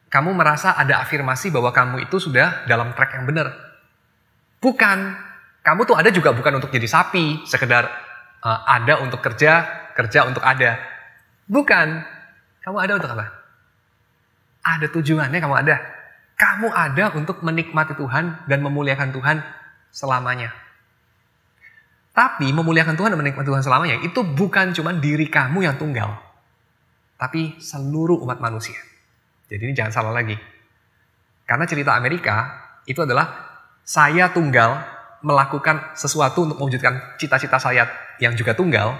kamu merasa ada afirmasi bahwa kamu itu sudah dalam track yang benar. Bukan. Kamu tuh ada juga bukan untuk jadi sapi, sekedar ada untuk kerja untuk ada. Bukan. Kamu ada untuk apa? Ada tujuannya kamu ada. Kamu ada untuk menikmati Tuhan dan memuliakan Tuhan selamanya. Tapi memuliakan Tuhan dan menikmati Tuhan selamanya itu bukan cuma diri kamu yang tunggal. Tapi seluruh umat manusia. Jadi ini jangan salah lagi. Karena cerita Amerika itu adalah saya tunggal melakukan sesuatu untuk mewujudkan cita-cita saya yang juga tunggal.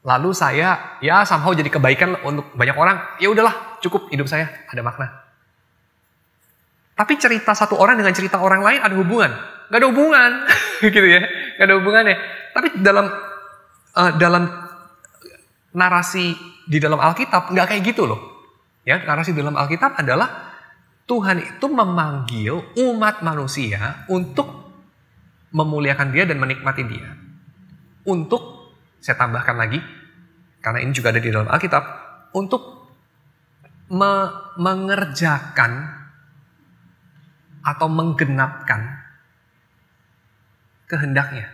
Lalu saya ya somehow jadi kebaikan untuk banyak orang. Ya udahlah, cukup hidup saya ada makna. Tapi cerita satu orang dengan cerita orang lain ada hubungan. Gak ada hubungan. Gitu ya. Gak ada hubungannya. Tapi dalam narasi di dalam Alkitab nggak kayak gitu loh. Ya, narasi dalam Alkitab adalah Tuhan itu memanggil umat manusia untuk memuliakan Dia dan menikmati Dia. Untuk, saya tambahkan lagi, karena ini juga ada di dalam Alkitab, untuk mengerjakan atau menggenapkan kehendaknya.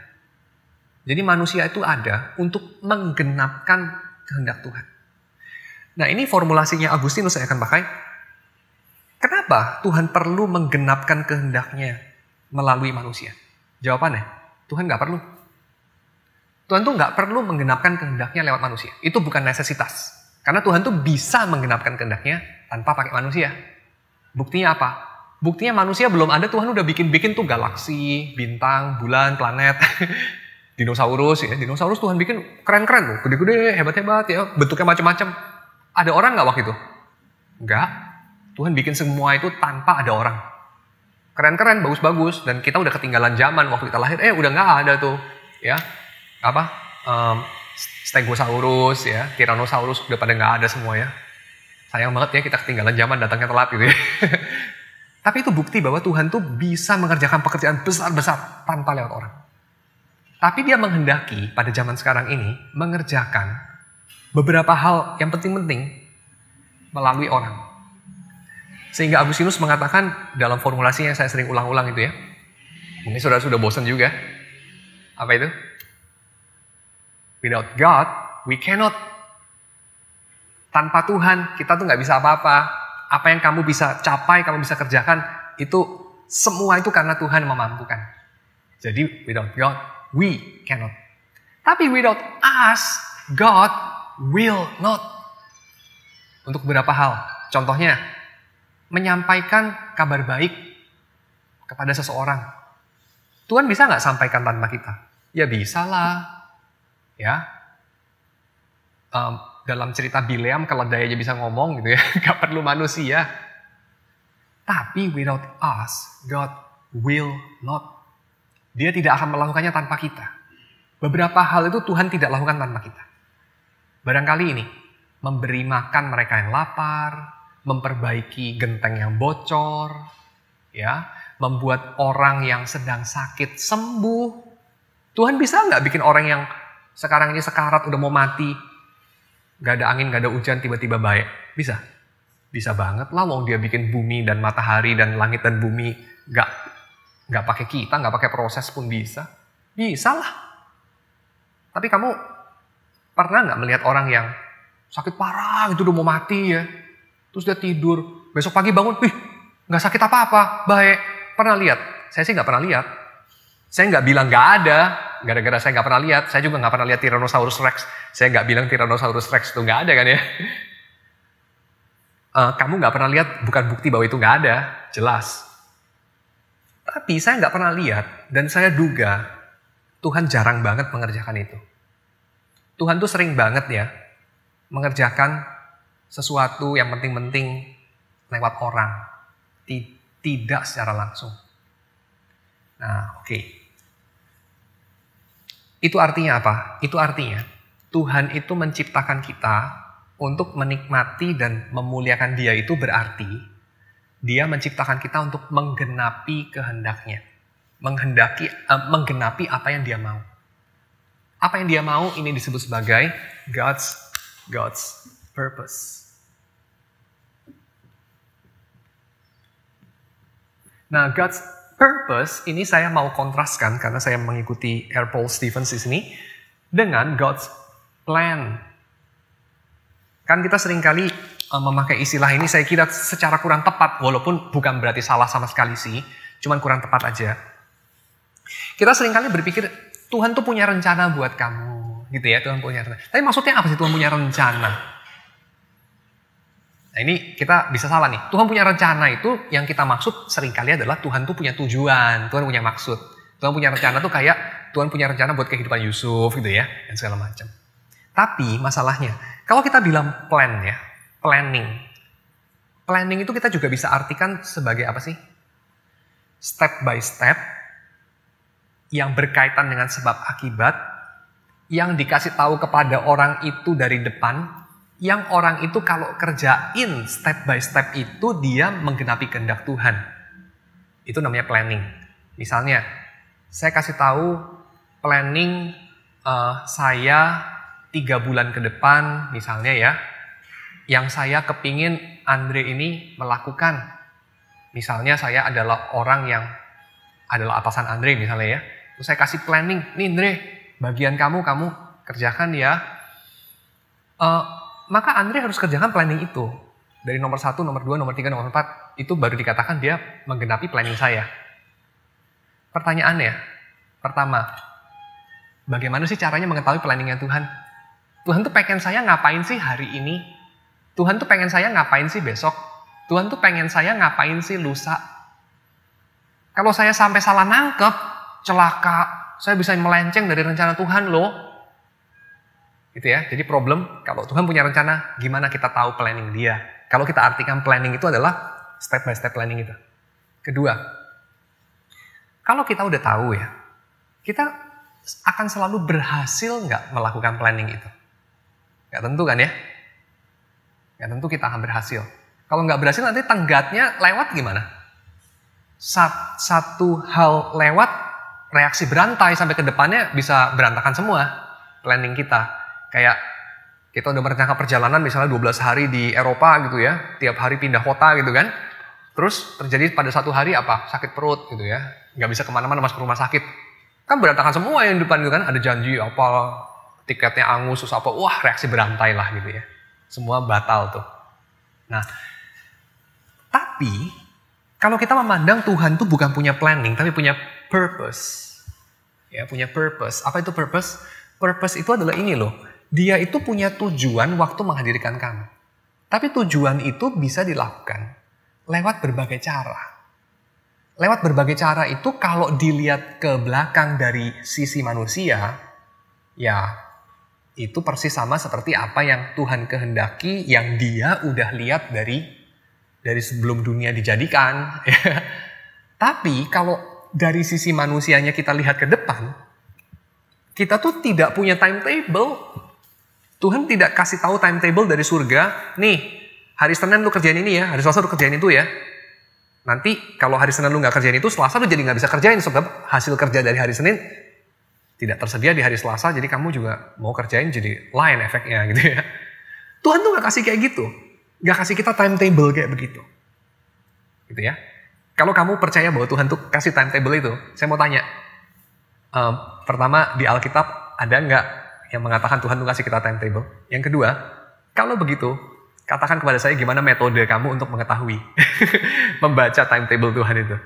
Jadi manusia itu ada untuk menggenapkan kehendak Tuhan. Nah, ini formulasinya Agustinus saya akan pakai. Kenapa Tuhan perlu menggenapkan kehendaknya melalui manusia? Jawabannya, Tuhan nggak perlu. Tuhan tuh nggak perlu menggenapkan kehendaknya lewat manusia. Itu bukan necesitas. Karena Tuhan tuh bisa menggenapkan kehendaknya tanpa pakai manusia. Buktinya apa? Buktinya manusia belum ada, Tuhan udah bikin tuh galaksi, bintang, bulan, planet, dinosaurus ya. Dinosaurus Tuhan bikin keren-keren loh, gede-gede, hebat-hebat ya, bentuknya macam-macam. Ada orang nggak waktu itu? Enggak. Tuhan bikin semua itu tanpa ada orang. Keren-keren, bagus-bagus, dan kita udah ketinggalan zaman waktu kita lahir. Udah nggak ada tuh, ya Stegosaurus, ya, Tyrannosaurus udah pada nggak ada semua ya. Sayang banget ya kita ketinggalan zaman, datangnya telat gitu ya. Tapi itu bukti bahwa Tuhan tuh bisa mengerjakan pekerjaan besar-besar tanpa lewat orang. Tapi Dia menghendaki pada zaman sekarang ini mengerjakan beberapa hal yang penting-penting melalui orang. Sehingga Agustinus mengatakan dalam formulasi yang saya sering ulang-ulang itu ya. Mungkin saudara sudah bosan juga. Apa itu? Without God, we cannot. Tanpa Tuhan, kita tuh nggak bisa apa-apa. Apa yang kamu bisa capai, kamu bisa kerjakan, itu semua itu karena Tuhan memampukan. Jadi without God, we cannot. Tapi without us, God will not. Untuk beberapa hal. Contohnya, menyampaikan kabar baik kepada seseorang. Tuhan bisa nggak sampaikan tanpa kita? Ya bisa lah. Ya. Dalam cerita Bileam, keledai aja bisa ngomong gitu ya. Gak perlu manusia. Tapi without us, God will not. Dia tidak akan melakukannya tanpa kita. Beberapa hal itu Tuhan tidak lakukan tanpa kita. Barangkali ini, memberi makan mereka yang lapar, memperbaiki genteng yang bocor, ya, membuat orang yang sedang sakit sembuh. Tuhan bisa nggak bikin orang yang sekarang ini sekarat udah mau mati, nggak ada angin, nggak ada hujan, tiba-tiba baik? Bisa, bisa banget lah. Wong Dia bikin bumi dan matahari dan langit dan bumi, nggak pakai kita, nggak pakai proses pun bisa, bisa lah. Tapi kamu pernah nggak melihat orang yang sakit parah itu udah mau mati ya? Terus dia tidur, besok pagi bangun, nggak sakit apa-apa, baik. Pernah lihat? Saya sih nggak pernah lihat. Saya nggak bilang nggak ada, gara-gara saya nggak pernah lihat. Saya juga nggak pernah lihat Tyrannosaurus Rex. Saya nggak bilang Tyrannosaurus Rex itu nggak ada kan ya. Kamu nggak pernah lihat bukan bukti bahwa itu nggak ada, jelas. Tapi saya nggak pernah lihat, dan saya duga Tuhan jarang banget mengerjakan itu. Tuhan tuh sering banget ya mengerjakan sesuatu yang penting-penting lewat orang, tidak secara langsung. Nah, oke. Itu artinya apa? Itu artinya Tuhan itu menciptakan kita untuk menikmati dan memuliakan Dia. Itu berarti Dia menciptakan kita untuk menggenapi kehendaknya, menggenapi apa yang Dia mau. Apa yang Dia mau ini disebut sebagai God's purpose. Nah, God's purpose ini saya mau kontraskan karena saya mengikuti R. Paul Stevens di sini dengan God's plan. Kan kita seringkali memakai istilah ini, saya kira secara kurang tepat, walaupun bukan berarti salah sama sekali sih, cuman kurang tepat aja. Kita seringkali berpikir Tuhan tuh punya rencana buat kamu, gitu ya, Tuhan punya rencana. Tapi maksudnya apa sih Tuhan punya rencana? Nah ini kita bisa salah nih. Tuhan punya rencana itu yang kita maksud seringkali adalah Tuhan tuh punya tujuan, Tuhan punya maksud. Tuhan punya rencana tuh kayak Tuhan punya rencana buat kehidupan Yusuf gitu ya, dan segala macam. Tapi masalahnya, kalau kita bilang plan ya, planning. Planning itu kita juga bisa artikan sebagai apa sih? Step by step yang berkaitan dengan sebab akibat, yang dikasih tahu kepada orang itu dari depan, yang orang itu kalau kerjain step by step itu dia menggenapi kehendak Tuhan. Itu namanya planning. Misalnya, saya kasih tahu planning saya 3 bulan ke depan misalnya ya, yang saya kepingin Andre ini melakukan. Misalnya saya adalah orang yang adalah atasan Andre misalnya ya. Terus saya kasih planning, nih Andre, bagian kamu kerjakan ya. Maka Andre harus kerjakan planning itu. Dari nomor 1, nomor 2, nomor 3, nomor 4. Itu baru dikatakan dia menggenapi planning saya. Pertanyaannya, pertama, bagaimana sih caranya mengetahui planningnya Tuhan? Tuhan tuh pengen saya ngapain sih hari ini? Tuhan tuh pengen saya ngapain sih besok? Tuhan tuh pengen saya ngapain sih lusa? Kalau saya sampai salah nangkep, celaka, saya bisa melenceng dari rencana Tuhan loh. Gitu ya. Jadi problem kalau Tuhan punya rencana, gimana kita tahu planning dia? Kalau kita artikan planning itu adalah step by step planning itu. Kedua, kalau kita udah tahu ya, kita akan selalu berhasil nggak melakukan planning itu? Nggak tentu kan ya? Nggak tentu kita akan berhasil. Kalau nggak berhasil nanti tenggatnya lewat gimana? Satu hal lewat, reaksi berantai sampai ke depannya bisa berantakan semua planning kita. Kayak kita udah merencanakan perjalanan misalnya 12 hari di Eropa gitu ya. Tiap hari pindah kota gitu kan. Terus terjadi pada satu hari apa? Sakit perut gitu ya. Nggak bisa kemana-mana masuk rumah sakit. Kan berantakan semua yang di depan itu kan. Ada janji apa, tiketnya angus, terus apa. Wah reaksi berantai lah gitu ya. Semua batal tuh. Nah, tapi kalau kita memandang Tuhan tuh bukan punya planning, tapi punya purpose. Ya, punya purpose. Apa itu purpose? Purpose itu adalah ini loh. Dia itu punya tujuan waktu menghadirkan kamu. Tapi tujuan itu bisa dilakukan lewat berbagai cara. Lewat berbagai cara itu kalau dilihat ke belakang dari sisi manusia, ya itu persis sama seperti apa yang Tuhan kehendaki, yang dia udah lihat dari sebelum dunia dijadikan. Tapi kalau dari sisi manusianya kita lihat ke depan, kita tuh tidak punya timetable. Tuhan tidak kasih tahu timetable dari surga. Nih, hari Senin lu kerjain ini ya, hari Selasa lu kerjain itu ya. Nanti kalau hari Senin lu nggak kerjain itu, Selasa lu jadi nggak bisa kerjain. Sebab hasil kerja dari hari Senin tidak tersedia di hari Selasa, jadi kamu juga mau kerjain jadi lain efeknya gitu ya. Tuhan tuh nggak kasih kayak gitu. Nggak kasih kita timetable kayak begitu. Gitu ya. Kalau kamu percaya bahwa Tuhan tuh kasih timetable itu, saya mau tanya. Pertama, di Alkitab ada nggak yang mengatakan Tuhan tuh kasih kita timetable? Yang kedua, kalau begitu, katakan kepada saya gimana metode kamu untuk mengetahui membaca timetable Tuhan itu.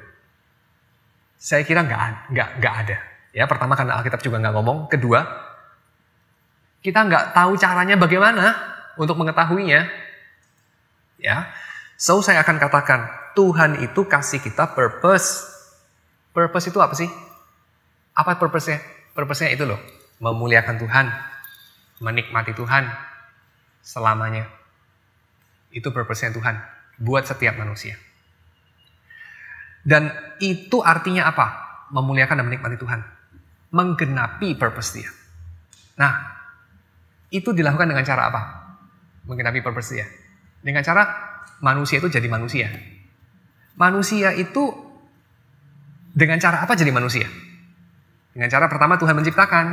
Saya kira nggak ada. Ya, pertama karena Alkitab juga nggak ngomong. Kedua, kita nggak tahu caranya bagaimana untuk mengetahuinya. Ya, so saya akan katakan Tuhan itu kasih kita purpose. Purpose itu apa sih? Apa purpose-nya? Purpose-nya itu loh, memuliakan Tuhan, menikmati Tuhan selamanya. Itu purpose-nya Tuhan buat setiap manusia. Dan itu artinya apa? Memuliakan dan menikmati Tuhan. Menggenapi purpose dia. Nah, itu dilakukan dengan cara apa? Menggenapi purpose dia. Dengan cara manusia itu jadi manusia. Manusia itu dengan cara apa jadi manusia? Dengan cara pertama Tuhan menciptakan.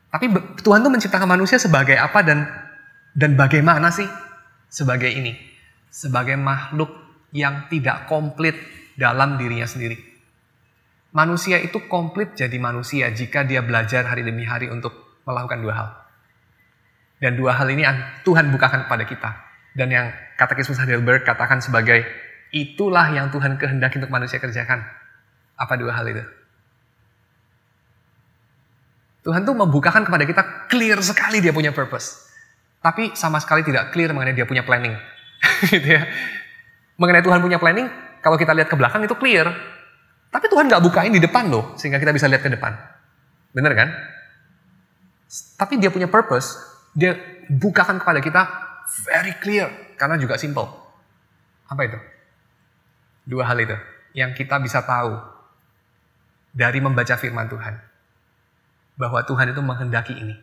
Tapi Tuhan tuh menciptakan manusia sebagai apa dan bagaimana sih? Sebagai ini. Sebagai makhluk yang tidak komplit dalam dirinya sendiri. Manusia itu komplit jadi manusia jika dia belajar hari demi hari untuk melakukan dua hal. Dan dua hal ini Tuhan bukakan kepada kita. Dan yang Katekismus Heidelberg katakan sebagai itulah yang Tuhan kehendaki untuk manusia kerjakan. Apa dua hal itu? Tuhan tuh membukakan kepada kita clear sekali dia punya purpose. Tapi sama sekali tidak clear mengenai dia punya planning. Gitu ya. Mengenai Tuhan punya planning, kalau kita lihat ke belakang itu clear. Tapi Tuhan nggak bukain di depan loh, sehingga kita bisa lihat ke depan. Bener kan? Tapi dia punya purpose, dia bukakan kepada kita very clear. Karena juga simple. Apa itu? Dua hal itu yang kita bisa tahu dari membaca firman Tuhan. Bahwa Tuhan itu menghendaki ini.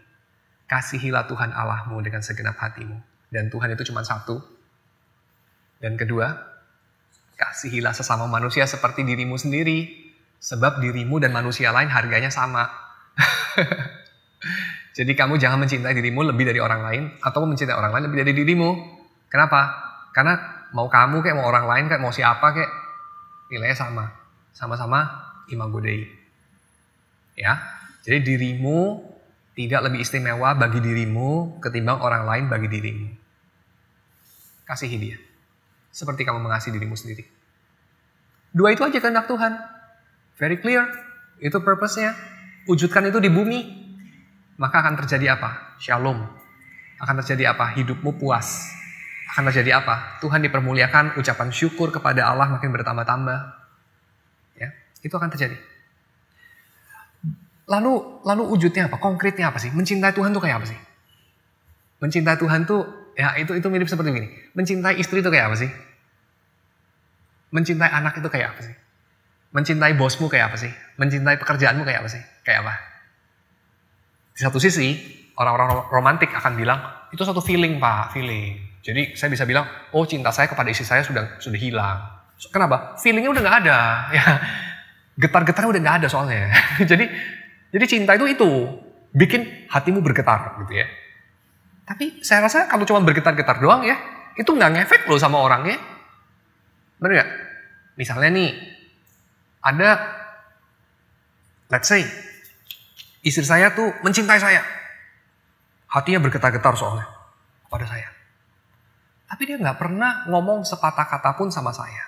Kasihilah Tuhan Allahmu dengan segenap hatimu. Dan Tuhan itu cuma satu. Dan kedua, kasihilah sesama manusia seperti dirimu sendiri. Sebab dirimu dan manusia lain harganya sama. Jadi kamu jangan mencintai dirimu lebih dari orang lain. Atau mencintai orang lain lebih dari dirimu. Kenapa? Karena mau kamu kayak mau orang lain kayak mau siapa kayak nilainya sama. Sama-sama imago Dei. Ya. Jadi dirimu tidak lebih istimewa bagi dirimu ketimbang orang lain bagi dirimu. Kasihi dia. Seperti kamu mengasihi dirimu sendiri. Dua itu aja kehendak Tuhan. Very clear. Itu purpose-nya. Wujudkan itu di bumi. Maka akan terjadi apa? Shalom. Akan terjadi apa? Hidupmu puas. Akan terjadi apa? Tuhan dipermuliakan, ucapan syukur kepada Allah makin bertambah-tambah. Ya, itu akan terjadi. Lalu wujudnya apa? Konkretnya apa sih? Mencintai Tuhan tuh kayak apa sih? Mencintai Tuhan tuh, ya itu mirip seperti ini. Mencintai istri itu kayak apa sih? Mencintai anak itu kayak apa sih? Mencintai bosmu kayak apa sih? Mencintai pekerjaanmu kayak apa sih? Kayak apa? Di satu sisi, orang-orang romantik akan bilang, itu satu feeling Pak, feeling. Jadi saya bisa bilang, oh cinta saya kepada istri saya sudah hilang. Kenapa? Feelingnya udah gak ada. Ya, getar-getarnya udah gak ada soalnya. Jadi cinta itu bikin hatimu bergetar gitu ya. Tapi saya rasa kalau cuma bergetar-getar doang ya, itu nggak ngefek loh sama orangnya. Bener nggak? Misalnya nih, ada, let's say, istri saya tuh mencintai saya. Hatinya bergetar-getar soalnya kepada saya. Tapi dia nggak pernah ngomong sepatah kata pun sama saya.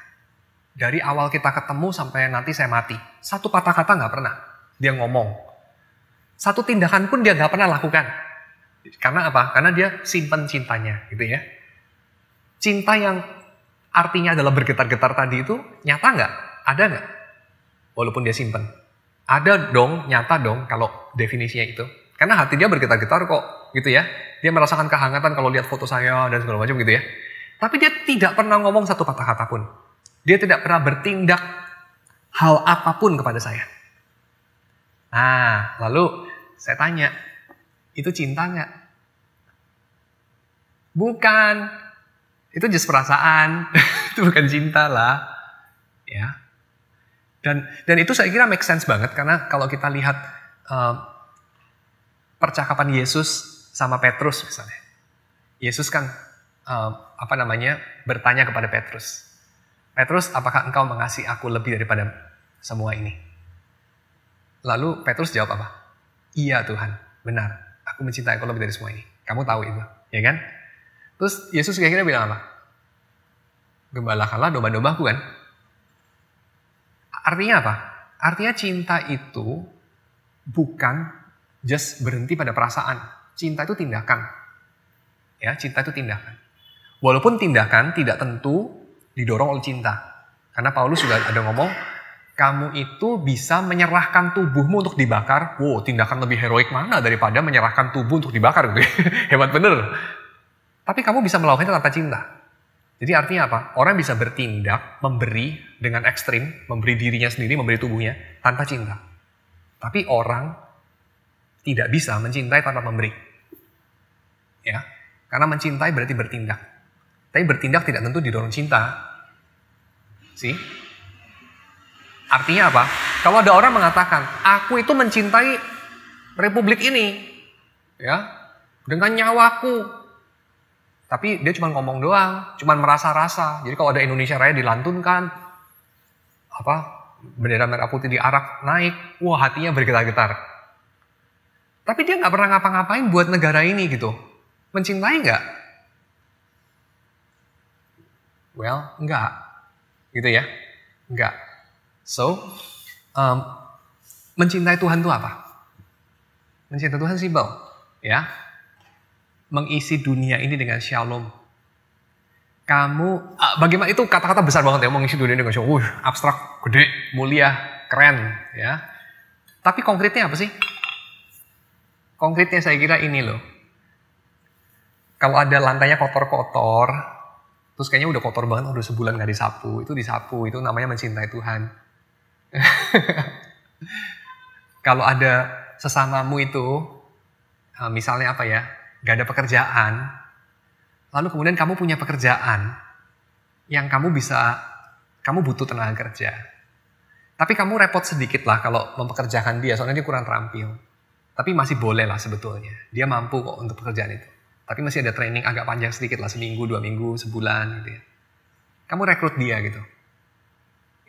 Dari awal kita ketemu sampai nanti saya mati. Satu patah kata nggak pernah dia ngomong. Satu tindakan pun dia nggak pernah lakukan. Karena apa? Karena dia simpen cintanya, gitu ya. Cinta yang artinya adalah bergetar-getar tadi itu nyata nggak? Ada nggak? Walaupun dia simpen. Ada dong, nyata dong kalau definisinya itu. Karena hati dia bergetar-getar kok, gitu ya. Dia merasakan kehangatan kalau lihat foto saya dan segala macam gitu ya. Tapi dia tidak pernah ngomong satu patah kata pun. Dia tidak pernah bertindak hal apapun kepada saya. Nah, lalu saya tanya, itu cinta nggak? Bukan. Itu just perasaan. Itu bukan cinta lah. Ya. Dan itu saya kira make sense banget. Karena kalau kita lihat percakapan Yesus sama Petrus misalnya. Yesus kan bertanya kepada Petrus. Petrus, apakah engkau mengasihi aku lebih daripada semua ini? Lalu Petrus jawab apa? Iya Tuhan, benar. Aku mencintai Engkau lebih dari semua ini. Kamu tahu itu, ya kan? Terus Yesus kira-kira bilang apa? Gembalakanlah domba-dombaku kan? Artinya apa? Artinya cinta itu bukan just berhenti pada perasaan. Cinta itu tindakan. Ya, cinta itu tindakan. Walaupun tindakan tidak tentu didorong oleh cinta. Karena Paulus juga ada ngomong, kamu itu bisa menyerahkan tubuhmu untuk dibakar. Wow, tindakan lebih heroik mana daripada menyerahkan tubuh untuk dibakar gitu. Hebat bener. Tapi kamu bisa melakukannya tanpa cinta. Jadi artinya apa? Orang bisa bertindak, memberi dengan ekstrim, memberi dirinya sendiri, memberi tubuhnya tanpa cinta. Tapi orang tidak bisa mencintai tanpa memberi. Ya, karena mencintai berarti bertindak. Tapi bertindak tidak tentu didorong cinta. See? Artinya apa? Kalau ada orang mengatakan, aku itu mencintai republik ini, ya, dengan nyawaku. Tapi dia cuma ngomong doang, cuma merasa-rasa. Jadi kalau ada Indonesia Raya dilantunkan, bendera merah putih diarak naik, wah hatinya bergetar-getar. Tapi dia nggak pernah ngapa-ngapain buat negara ini gitu. Mencintai nggak? Well, enggak, gitu ya, enggak. So, mencintai Tuhan itu apa? Mencintai Tuhan simpel, ya. Mengisi dunia ini dengan shalom. Kamu, bagaimana itu kata-kata besar banget ya, mengisi dunia dengan shalom. Abstrak, gede, mulia, keren, ya. Tapi konkretnya apa sih? Konkretnya saya kira ini loh. Kalau ada lantainya kotor-kotor, terus kayaknya udah kotor banget, udah sebulan gak disapu, itu namanya mencintai Tuhan. Kalau ada sesamamu itu, misalnya apa ya, gak ada pekerjaan, lalu kemudian kamu punya pekerjaan yang kamu butuh tenaga kerja. Tapi kamu repot sedikit lah kalau mempekerjakan dia, soalnya dia kurang terampil. Tapi masih boleh lah sebetulnya, dia mampu kok untuk pekerjaan itu. Tapi masih ada training agak panjang sedikit lah, seminggu, 2 minggu, sebulan gitu ya. Kamu rekrut dia gitu.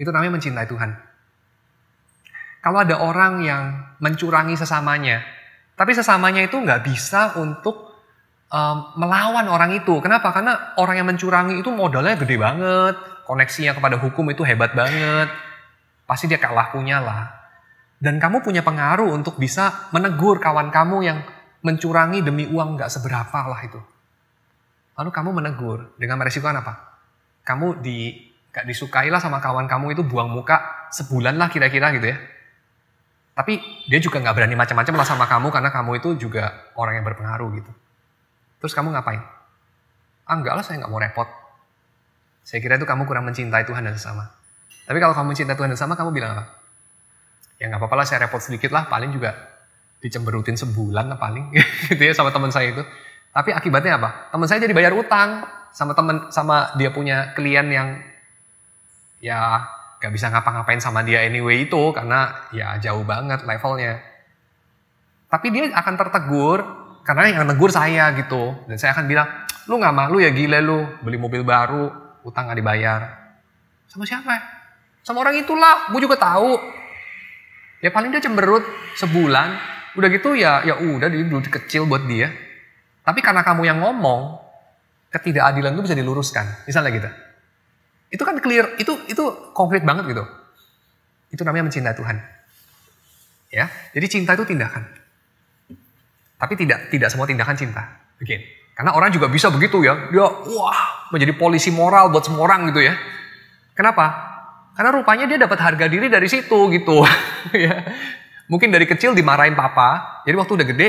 Itu namanya mencintai Tuhan. Kalau ada orang yang mencurangi sesamanya, tapi sesamanya itu nggak bisa untuk melawan orang itu. Kenapa? Karena orang yang mencurangi itu modalnya gede banget, koneksinya kepada hukum itu hebat banget. Pasti dia kalah punya lah. Dan kamu punya pengaruh untuk bisa menegur kawan kamu yang mencurangi demi uang nggak seberapa lah itu. Lalu kamu menegur dengan meresikokan apa? Kamu gak disukai lah sama kawan kamu itu, buang muka sebulan lah kira-kira gitu ya. Tapi dia juga nggak berani macam-macam lah sama kamu karena kamu itu juga orang yang berpengaruh gitu. Terus kamu ngapain? Enggak lah, saya nggak mau repot. Saya kira itu kamu kurang mencintai Tuhan dan sesama. Tapi kalau kamu mencintai Tuhan dan sesama, kamu bilang apa? Ya nggak apa-apa lah, saya repot sedikit lah, paling juga dicemberutin sebulan lah paling gitu ya sama teman saya itu. Tapi akibatnya apa? Teman saya jadi bayar utang sama dia punya klien yang ya gak bisa ngapa-ngapain sama dia anyway itu karena ya jauh banget levelnya. Tapi dia akan tertegur karena yang negur saya gitu. Dan saya akan bilang, lu gak malu ya, gila lu beli mobil baru, utang gak dibayar. Sama siapa? Sama orang itulah, gue juga tahu. Ya paling dia cemberut sebulan. Udah gitu ya udah dulu kecil buat dia. Tapi karena kamu yang ngomong, ketidakadilan itu bisa diluruskan. Misalnya gitu. Itu kan clear, itu konkret banget gitu. Itu namanya mencintai Tuhan. Ya, jadi cinta itu tindakan. Tapi tidak semua tindakan cinta. Again. Karena orang juga bisa begitu ya. Dia menjadi polisi moral buat semua orang gitu ya. Kenapa? Karena rupanya dia dapat harga diri dari situ gitu. Ya. Mungkin dari kecil dimarahin papa, jadi waktu udah gede,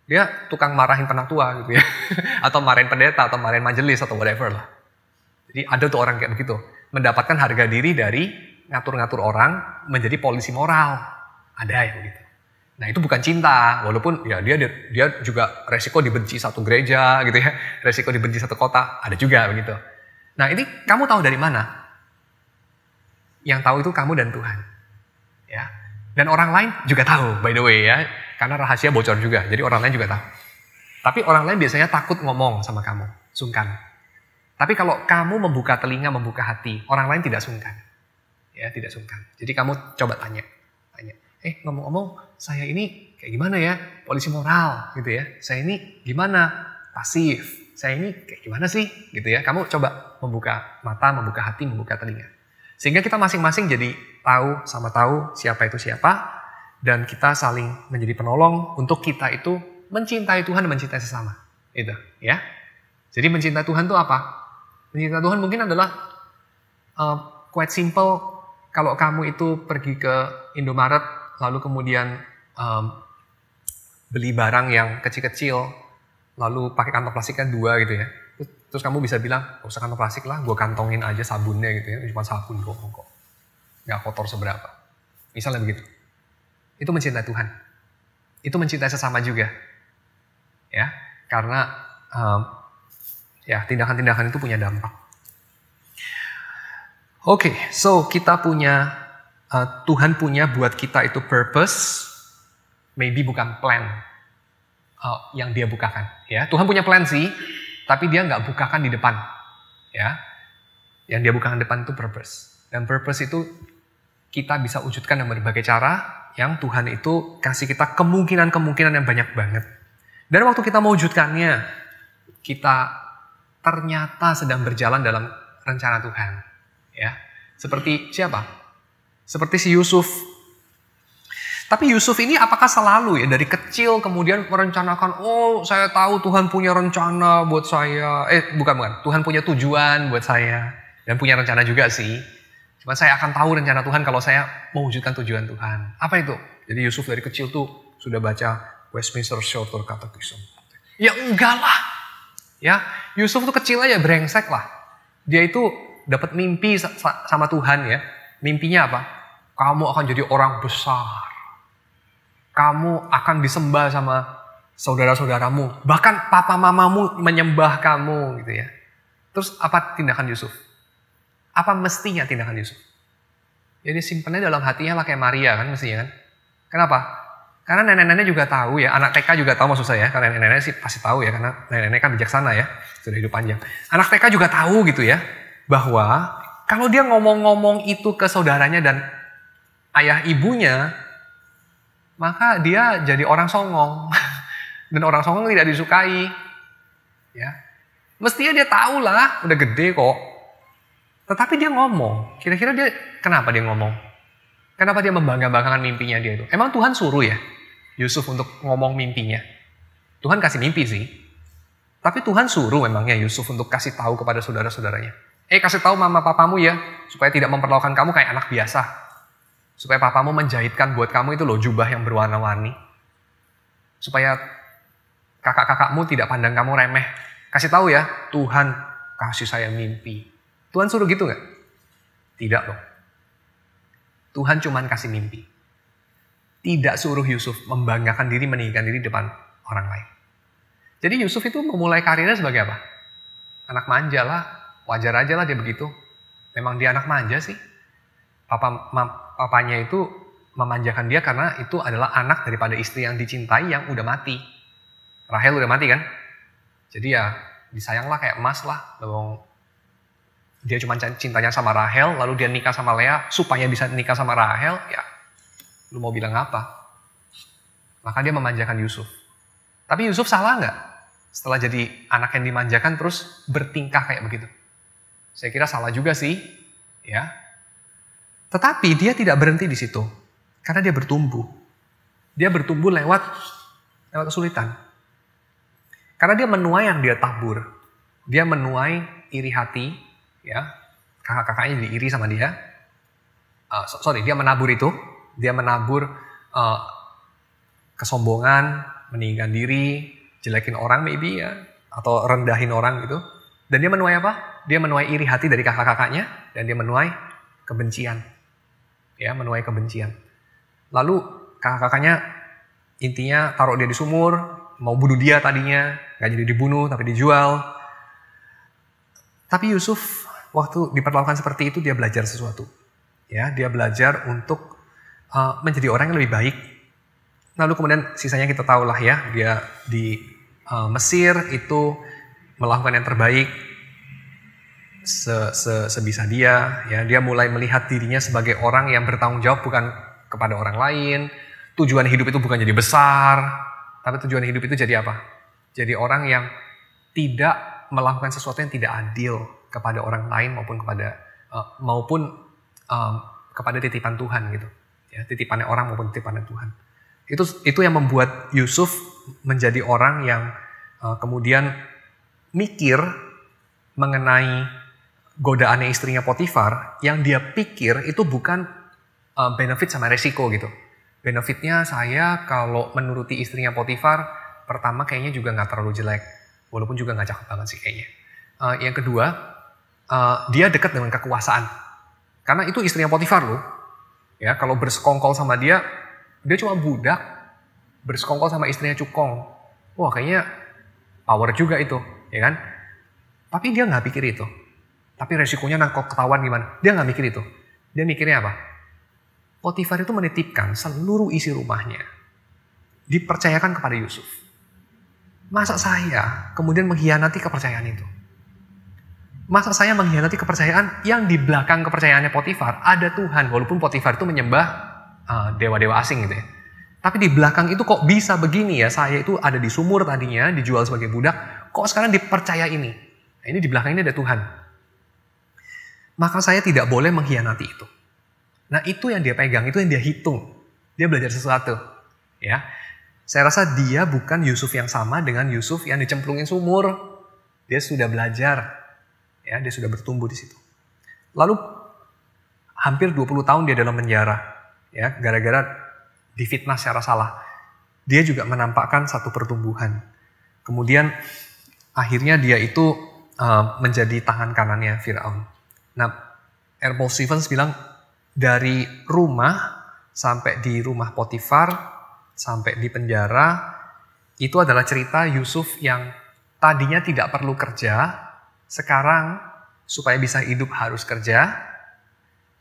dia tukang marahin penatua gitu ya. Atau marahin pendeta, atau marahin majelis, atau whatever lah. Jadi ada tuh orang kayak begitu. Mendapatkan harga diri dari ngatur-ngatur orang menjadi polisi moral. Ada yang begitu. Nah itu bukan cinta, walaupun ya dia juga resiko dibenci satu gereja gitu ya. Resiko dibenci satu kota, ada juga begitu. Nah ini kamu tahu dari mana? Yang tahu itu kamu dan Tuhan. Ya. Dan orang lain juga tahu, by the way ya. Karena rahasia bocor juga, jadi orang lain juga tahu. Tapi orang lain biasanya takut ngomong sama kamu, sungkan. Tapi kalau kamu membuka telinga, membuka hati, orang lain tidak sungkan. Ya, tidak sungkan. Jadi kamu coba tanya. Ngomong-ngomong, saya ini kayak gimana ya? Polisi moral gitu ya. Saya ini gimana? Pasif. Saya ini kayak gimana sih? Gitu ya. Kamu coba membuka mata, membuka hati, membuka telinga. Sehingga kita masing-masing jadi tahu siapa itu siapa, dan kita saling menjadi penolong untuk kita itu mencintai Tuhan dan mencintai sesama. Itu, ya. Jadi mencintai Tuhan itu apa? Mencintai Tuhan mungkin adalah quite simple. Kalau kamu itu pergi ke Indomaret, lalu kemudian beli barang yang kecil-kecil, lalu pakai kantong plastiknya 2 gitu ya. Terus kamu bisa bilang, gak usah kantong plastik lah, gue kantongin aja sabunnya gitu ya. Cuma sabun kok. Gak kotor seberapa. Misalnya begitu. Itu mencintai Tuhan. Itu mencintai sesama juga. Ya, karena tindakan-tindakan itu punya dampak. Oke, so kita punya, Tuhan punya buat kita itu purpose, maybe bukan plan yang dia bukakan. Ya, Tuhan punya plan sih, tapi dia nggak bukakan di depan. Ya, yang dia bukakan depan itu purpose. Dan purpose itu kita bisa wujudkan dengan berbagai cara yang Tuhan itu kasih kita kemungkinan-kemungkinan yang banyak banget. Dan waktu kita mewujudkannya, kita ternyata sedang berjalan dalam rencana Tuhan. Ya, seperti siapa? Seperti si Yusuf. Tapi Yusuf ini apakah selalu ya dari kecil kemudian merencanakan, oh saya tahu Tuhan punya rencana buat saya. Bukan. Tuhan punya tujuan buat saya. Dan punya rencana juga sih. Cuma saya akan tahu rencana Tuhan kalau saya mewujudkan tujuan Tuhan. Apa itu? Jadi Yusuf dari kecil tuh sudah baca Westminster Shorter Catechism. Ya enggak lah. Ya, Yusuf tuh kecil aja brengsek lah. Dia itu dapat mimpi sama Tuhan ya. Mimpinya apa? Kamu akan jadi orang besar. Kamu akan disembah sama saudara-saudaramu. Bahkan papa mamamu menyembah kamu gitu ya. Terus apa tindakan Yusuf? Apa mestinya tindakan Yusuf? Jadi simpennya dalam hatinya lah kayak Maria kan mestinya kan. Kenapa? Karena nenek-nenek juga tahu ya. Anak TK juga tahu maksud saya. Karena nenek-nenek sih pasti tahu ya. Karena nenek-nenek kan bijaksana ya. Sudah hidup panjang. Anak TK juga tahu gitu ya. Bahwa kalau dia ngomong-ngomong itu ke saudaranya dan ayah ibunya, maka dia jadi orang songong. Dan orang songong tidak disukai. Ya. Mestinya dia tahu lah, udah gede kok. Tetapi dia ngomong. Kira-kira dia, kenapa dia ngomong? Kenapa dia membangga-banggakan mimpinya dia itu? Emang Tuhan suruh ya Yusuf untuk ngomong mimpinya? Tuhan kasih mimpi sih. Tapi Tuhan suruh memangnya Yusuf untuk kasih tahu kepada saudara-saudaranya. Kasih tahu mama papamu ya, supaya tidak memperlakukan kamu kayak anak biasa. Supaya papamu menjahitkan buat kamu itu loh jubah yang berwarna-warni. Supaya kakak-kakakmu tidak pandang kamu remeh. Kasih tahu ya, Tuhan kasih saya mimpi. Tuhan suruh gitu gak? Tidak loh. Tuhan cuman kasih mimpi. Tidak suruh Yusuf membanggakan diri, meninggikan diri depan orang lain. Jadi Yusuf itu memulai karirnya sebagai apa? Anak manja lah, wajar aja lah dia begitu. Memang dia anak manja sih. Papanya itu memanjakan dia karena itu adalah anak daripada istri yang dicintai yang udah mati. Rahel udah mati kan? Jadi ya disayang lah kayak emas lah. Lalu dia cuma cintanya sama Rahel, lalu dia nikah sama Lea supaya bisa nikah sama Rahel, ya lu mau bilang apa? Maka dia memanjakan Yusuf. Tapi Yusuf salah nggak? Setelah jadi anak yang dimanjakan terus bertingkah kayak begitu. Saya kira salah juga sih, ya. Tetapi dia tidak berhenti di situ. Karena dia bertumbuh. Dia bertumbuh lewat kesulitan. Karena dia menuai yang dia tabur. Dia menuai iri hati. Ya, kakak-kakaknya diiri sama dia. Dia menabur itu. Dia menabur kesombongan, meninggikan diri, jelekin orang maybe ya. Atau rendahin orang gitu. Dan dia menuai apa? Dia menuai iri hati dari kakak-kakaknya. Dan dia menuai kebencian. Ya, menuai kebencian. Lalu kakak-kakaknya intinya taruh dia di sumur, mau bunuh dia tadinya, gak jadi dibunuh tapi dijual. Tapi Yusuf waktu diperlakukan seperti itu dia belajar sesuatu. Ya, dia belajar untuk menjadi orang yang lebih baik. Lalu kemudian sisanya kita tahu lah ya, dia di Mesir itu melakukan yang terbaik sebisa dia, ya. Dia mulai melihat dirinya sebagai orang yang bertanggung jawab bukan kepada orang lain. Tujuan hidup itu bukan jadi besar, tapi tujuan hidup itu jadi apa? Jadi orang yang tidak melakukan sesuatu yang tidak adil kepada orang lain maupun kepada titipan Tuhan gitu. Ya, titipannya orang maupun titipannya Tuhan. Itu yang membuat Yusuf menjadi orang yang kemudian mikir mengenai godaannya istrinya Potifar yang dia pikir itu bukan benefit sama resiko gitu. Benefitnya saya kalau menuruti istrinya Potifar, pertama kayaknya juga gak terlalu jelek. Walaupun juga gak cakep banget sih kayaknya. Yang kedua, dia dekat dengan kekuasaan. Karena itu istrinya Potifar loh. Ya, kalau bersekongkol sama dia cuma budak. Bersekongkol sama istrinya cukong. Wah kayaknya power juga itu, ya kan? Tapi dia gak pikir itu. Tapi resikonya nangkok ketahuan gimana? Dia gak mikir itu. Dia mikirnya apa? Potifar itu menitipkan seluruh isi rumahnya. Dipercayakan kepada Yusuf. Masa saya kemudian mengkhianati kepercayaan itu? Masa saya mengkhianati kepercayaan yang di belakang kepercayaannya Potifar ada Tuhan. Walaupun Potifar itu menyembah dewa-dewa asing gitu ya. Tapi di belakang itu kok bisa begini ya? Saya itu ada di sumur tadinya, dijual sebagai budak. Kok sekarang dipercaya ini? Nah, ini di belakang ini ada Tuhan. Maka saya tidak boleh mengkhianati itu. Nah itu yang dia pegang, itu yang dia hitung. Dia belajar sesuatu. Ya, saya rasa dia bukan Yusuf yang sama dengan Yusuf yang dicemplungin sumur. Dia sudah belajar. Ya, dia sudah bertumbuh di situ. Lalu hampir 20 tahun dia dalam penjara. Ya, gara-gara difitnah secara salah. Dia juga menampakkan satu pertumbuhan. Kemudian akhirnya dia itu menjadi tangan kanannya Firaun. Nah, R. Paul Stevens bilang dari rumah sampai di rumah Potifar, sampai di penjara, itu adalah cerita Yusuf yang tadinya tidak perlu kerja, sekarang supaya bisa hidup harus kerja,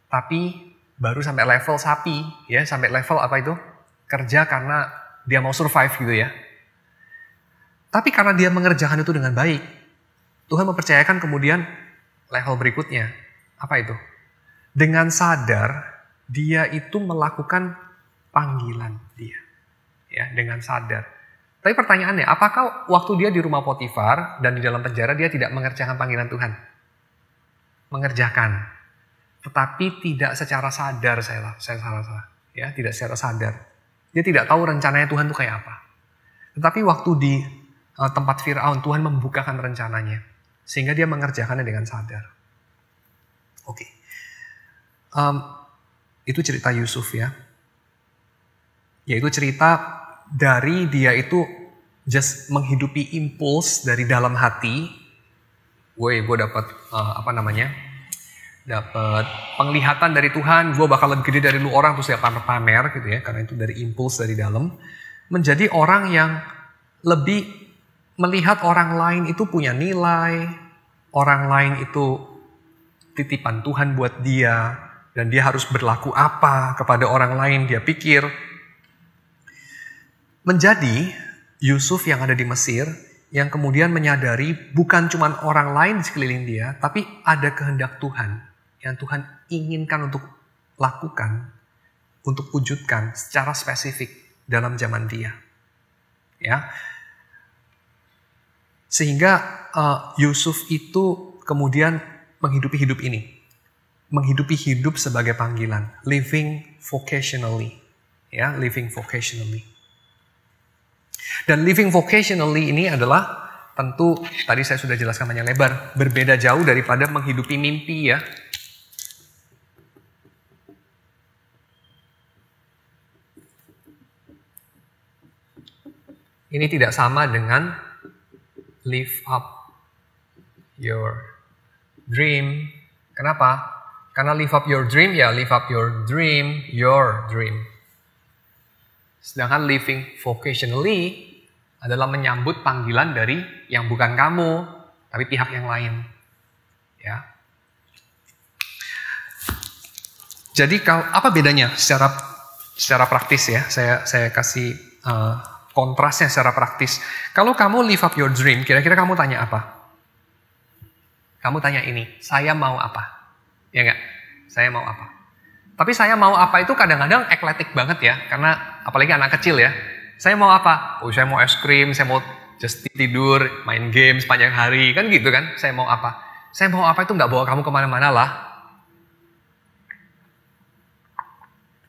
tapi baru sampai level sapi, ya, sampai level apa itu? Kerja karena dia mau survive gitu ya. Tapi karena dia mengerjakan itu dengan baik, Tuhan mempercayakan kemudian level berikutnya. Apa itu? Dengan sadar, dia itu melakukan panggilan dia. Ya, dengan sadar. Tapi pertanyaannya, apakah waktu dia di rumah Potifar dan di dalam penjara dia tidak mengerjakan panggilan Tuhan? Mengerjakan. Tetapi tidak secara sadar, saya salah. Ya, tidak secara sadar. Dia tidak tahu rencananya Tuhan itu kayak apa. Tetapi waktu di tempat Firaun, Tuhan membukakan rencananya. Sehingga dia mengerjakannya dengan sadar. Oke. Itu cerita Yusuf ya. Yaitu cerita dari dia itu just menghidupi impuls dari dalam hati. Gue dapat dapat penglihatan dari Tuhan. Gue bakal lebih gede dari lu orang, terus ya pamer gitu ya. Karena itu dari impuls dari dalam. Menjadi orang yang lebih melihat orang lain itu punya nilai, orang lain itu titipan Tuhan buat dia, dan dia harus berlaku apa kepada orang lain, dia pikir. Menjadi Yusuf yang ada di Mesir, yang kemudian menyadari bukan cuma orang lain di sekeliling dia, tapi ada kehendak Tuhan, yang Tuhan inginkan untuk lakukan, untuk wujudkan secara spesifik dalam zaman dia. Ya. Sehingga Yusuf itu kemudian menghidupi hidup ini. Menghidupi hidup sebagai panggilan. Living vocationally. Ya, living vocationally. Dan living vocationally ini adalah tentu tadi saya sudah jelaskan panjang lebar. Berbeda jauh daripada menghidupi mimpi ya. Ini tidak sama dengan live up your dream. Kenapa? Karena live up your dream, ya live up your dream. Sedangkan living vocationally adalah menyambut panggilan dari yang bukan kamu, tapi pihak yang lain. Ya. Jadi apa bedanya secara praktis ya? Saya kasih kontrasnya secara praktis. Kalau kamu live up your dream, kira-kira kamu tanya apa? Kamu tanya ini, saya mau apa? Ya enggak? Saya mau apa? Tapi saya mau apa itu kadang-kadang ekletik banget ya. Karena apalagi anak kecil ya. Saya mau apa? Oh, saya mau es krim, saya mau just tidur, main game sepanjang hari. Kan gitu kan? Saya mau apa? Saya mau apa itu nggak bawa kamu kemana-mana lah.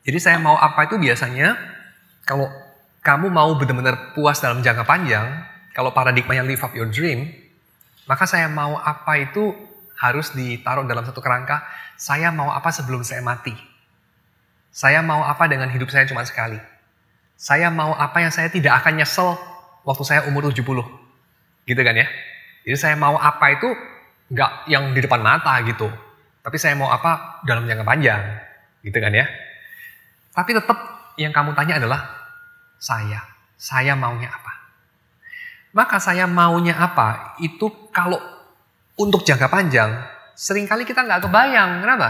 Jadi saya mau apa itu biasanya, kalau kamu mau benar-benar puas dalam jangka panjang, kalau paradigmanya live up your dream, maka saya mau apa itu harus ditaruh dalam satu kerangka, saya mau apa sebelum saya mati. Saya mau apa dengan hidup saya cuma sekali. Saya mau apa yang saya tidak akan nyesel waktu saya umur 70. Gitu kan ya. Jadi saya mau apa itu nggak yang di depan mata gitu. Tapi saya mau apa dalam jangka panjang. Gitu kan ya. Tapi tetap yang kamu tanya adalah, saya maunya apa? Maka saya maunya apa, itu kalau untuk jangka panjang, seringkali kita nggak kebayang. Kenapa?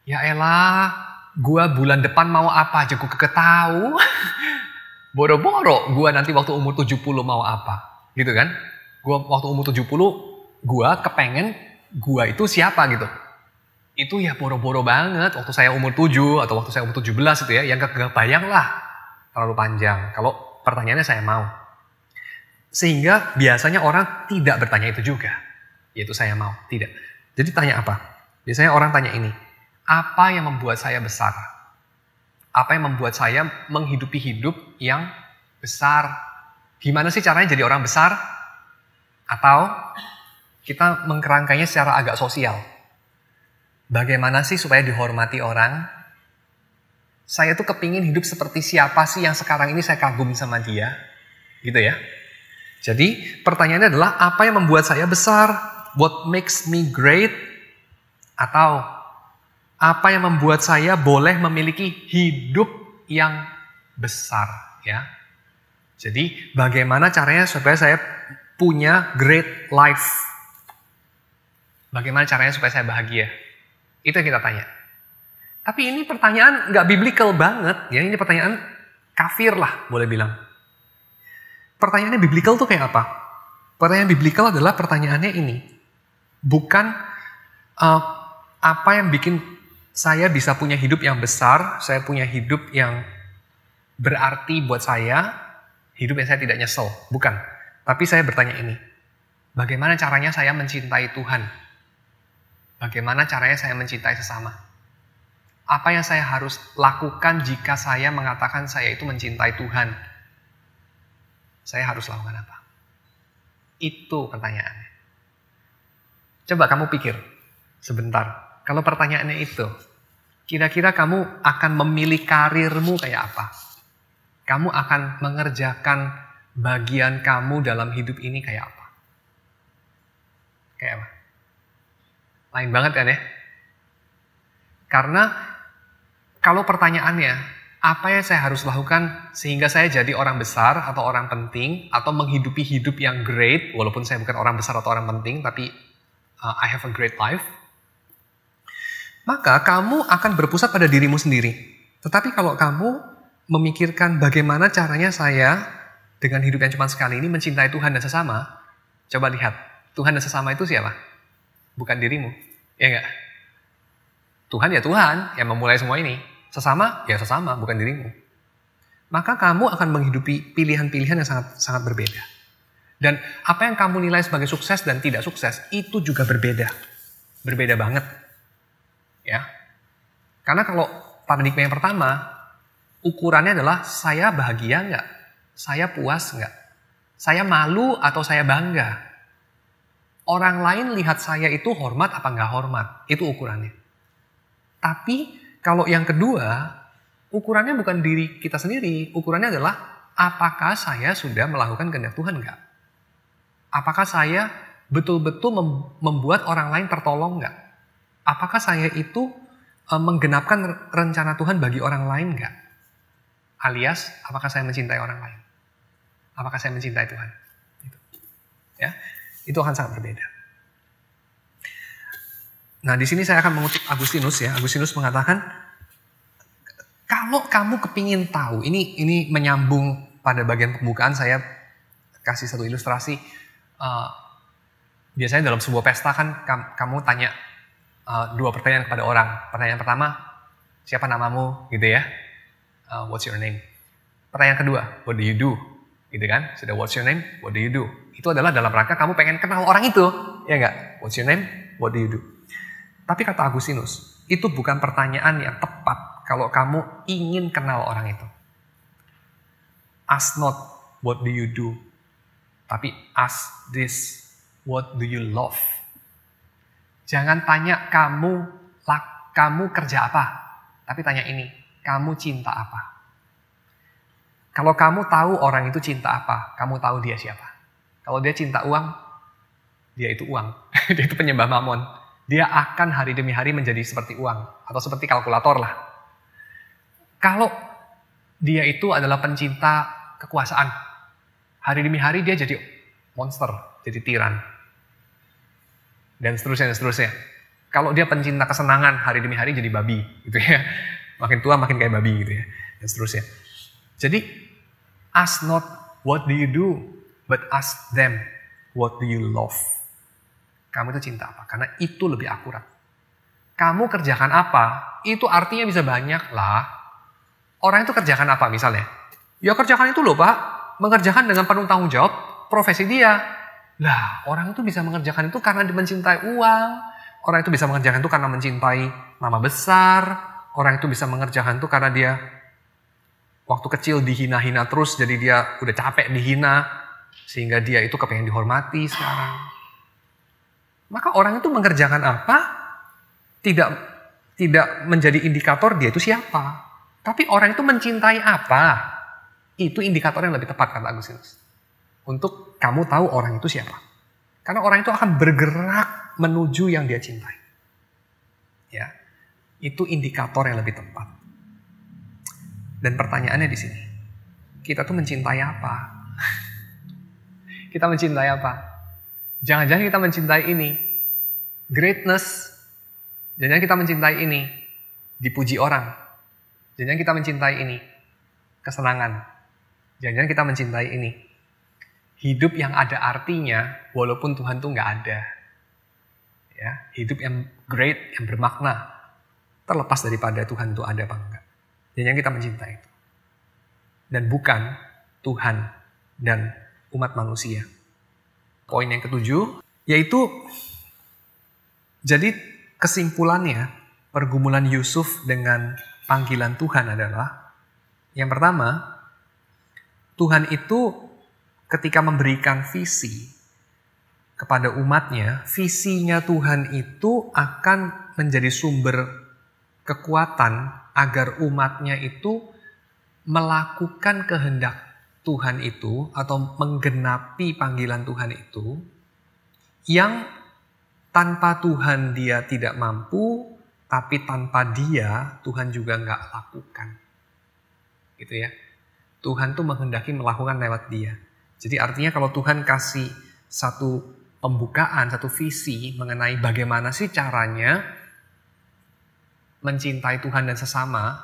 Ya elah, gua bulan depan mau apa aja gua kagak tahu. Boro-boro gua nanti waktu umur 70 mau apa. Gitu kan? Gua waktu umur 70, gua kepengen gua itu siapa gitu. Itu ya boro-boro banget waktu saya umur 7 atau waktu saya umur 17 itu ya, yang kagak bayang lah. Terlalu panjang. Kalau pertanyaannya saya mau. Sehingga biasanya orang tidak bertanya itu juga. Yaitu saya mau. Tidak. Jadi tanya apa? Biasanya orang tanya ini. Apa yang membuat saya besar? Apa yang membuat saya menghidupi hidup yang besar? Gimana sih caranya jadi orang besar? Atau kita mengkerangkainya secara agak sosial. Bagaimana sih supaya dihormati orang? Saya tuh kepingin hidup seperti siapa sih yang sekarang ini saya kagum sama dia? Gitu ya. Jadi pertanyaannya adalah apa yang membuat saya besar? What makes me great? Atau apa yang membuat saya boleh memiliki hidup yang besar? Ya. Jadi bagaimana caranya supaya saya punya great life? Bagaimana caranya supaya saya bahagia? Itu yang kita tanya. Tapi ini pertanyaan nggak biblical banget, ya. Ini pertanyaan kafir lah, boleh bilang. Pertanyaannya biblical tuh kayak apa? Pertanyaan biblical adalah pertanyaannya ini. Bukan apa yang bikin saya bisa punya hidup yang besar, saya punya hidup yang berarti buat saya, hidup yang saya tidak nyesel. Bukan. Tapi saya bertanya ini. Bagaimana caranya saya mencintai Tuhan? Bagaimana caranya saya mencintai sesama? Apa yang saya harus lakukan jika saya mengatakan saya itu mencintai Tuhan? Saya harus lakukan apa? Itu pertanyaannya. Coba kamu pikir sebentar. Kalau pertanyaannya itu, kira-kira kamu akan memilih karirmu kayak apa? Kamu akan mengerjakan bagian kamu dalam hidup ini kayak apa? Kayak apa? Lain banget kan ya? Karena kalau pertanyaannya, apa yang saya harus lakukan sehingga saya jadi orang besar atau orang penting atau menghidupi hidup yang great, walaupun saya bukan orang besar atau orang penting, tapi I have a great life, maka kamu akan berpusat pada dirimu sendiri. Tetapi kalau kamu memikirkan bagaimana caranya saya dengan hidup yang cuma sekali ini mencintai Tuhan dan sesama, coba lihat, Tuhan dan sesama itu siapa? Bukan dirimu, ya enggak? Tuhan ya Tuhan yang memulai semua ini. Sesama ya sesama, bukan dirimu. Maka kamu akan menghidupi pilihan-pilihan yang sangat berbeda. Dan apa yang kamu nilai sebagai sukses dan tidak sukses, itu juga berbeda. Berbeda banget. Ya. Karena kalau paradigma yang pertama, ukurannya adalah saya bahagia nggak? Saya puas nggak? Saya malu atau saya bangga? Orang lain lihat saya itu hormat apa nggak hormat? Itu ukurannya. Tapi kalau yang kedua, ukurannya bukan diri kita sendiri. Ukurannya adalah apakah saya sudah melakukan kehendak Tuhan nggak? Apakah saya betul-betul membuat orang lain tertolong nggak? Apakah saya itu menggenapkan rencana Tuhan bagi orang lain nggak? Alias, apakah saya mencintai orang lain? Apakah saya mencintai Tuhan? Gitu. Ya, itu akan sangat berbeda. Nah, di sini saya akan mengutip Agustinus ya. Agustinus mengatakan, kalau kamu kepingin tahu, ini menyambung pada bagian pembukaan, saya kasih satu ilustrasi. Biasanya dalam sebuah pesta kan kamu tanya dua pertanyaan kepada orang. Pertanyaan pertama, siapa namamu, gitu ya? What's your name? Pertanyaan kedua, what do you do? Gitu kan? Sudah what's your name? What do you do? Itu adalah dalam rangka kamu pengen kenal orang itu, ya enggak? What's your name? What do you do? Tapi kata Agustinus, itu bukan pertanyaan yang tepat kalau kamu ingin kenal orang itu. Ask not, what do you do? Tapi ask this, what do you love? Jangan tanya kamu kerja apa, tapi tanya ini, kamu cinta apa? Kalau kamu tahu orang itu cinta apa, kamu tahu dia siapa. Kalau dia cinta uang, dia itu uang. Dia itu penyembah mamon. Dia akan hari demi hari menjadi seperti uang. Atau seperti kalkulator lah. Kalau dia itu adalah pencinta kekuasaan. Hari demi hari dia jadi monster. Jadi tiran. Dan seterusnya, dan seterusnya. Kalau dia pencinta kesenangan, hari demi hari jadi babi. Gitu ya. Makin tua makin kayak babi gitu ya. Dan seterusnya. Jadi, ask not what do you do, but ask them what do you love. Kamu itu cinta apa? Karena itu lebih akurat. Kamu kerjakan apa? Itu artinya bisa banyak lah. Orang itu kerjakan apa misalnya? Ya kerjakan itu loh Pak. Mengerjakan dengan penuh tanggung jawab profesi dia. Lah orang itu bisa mengerjakan itu karena dia mencintai uang. Orang itu bisa mengerjakan itu karena mencintai nama besar. Orang itu bisa mengerjakan itu karena dia waktu kecil dihina-hina terus, jadi dia udah capek dihina, sehingga dia itu kepengen dihormati sekarang. Maka orang itu mengerjakan apa, tidak menjadi indikator dia itu siapa. Tapi orang itu mencintai apa, itu indikator yang lebih tepat, kata Agustinus. Untuk kamu tahu orang itu siapa. Karena orang itu akan bergerak menuju yang dia cintai. Ya, itu indikator yang lebih tepat. Dan pertanyaannya di sini, kita tuh mencintai apa? Kita mencintai apa? Jangan-jangan kita mencintai ini, greatness. Jangan-jangan kita mencintai ini, dipuji orang. Jangan-jangan kita mencintai ini, kesenangan. Jangan-jangan kita mencintai ini, hidup yang ada artinya walaupun Tuhan tuh nggak ada. Ya, hidup yang great, yang bermakna, terlepas daripada Tuhan tuh ada apa enggak. Jangan-jangan kita mencintai itu. Dan bukan Tuhan dan umat manusia. Poin yang ketujuh, yaitu jadi kesimpulannya pergumulan Yusuf dengan panggilan Tuhan adalah, yang pertama, Tuhan itu ketika memberikan visi kepada umatnya, visinya Tuhan itu akan menjadi sumber kekuatan agar umatnya itu melakukan kehendak Tuhan itu atau menggenapi panggilan Tuhan itu yang tanpa Tuhan dia tidak mampu, tapi tanpa dia Tuhan juga nggak lakukan. Gitu ya. Tuhan tuh menghendaki melakukan lewat dia. Jadi artinya kalau Tuhan kasih satu pembukaan, satu visi mengenai bagaimana sih caranya mencintai Tuhan dan sesama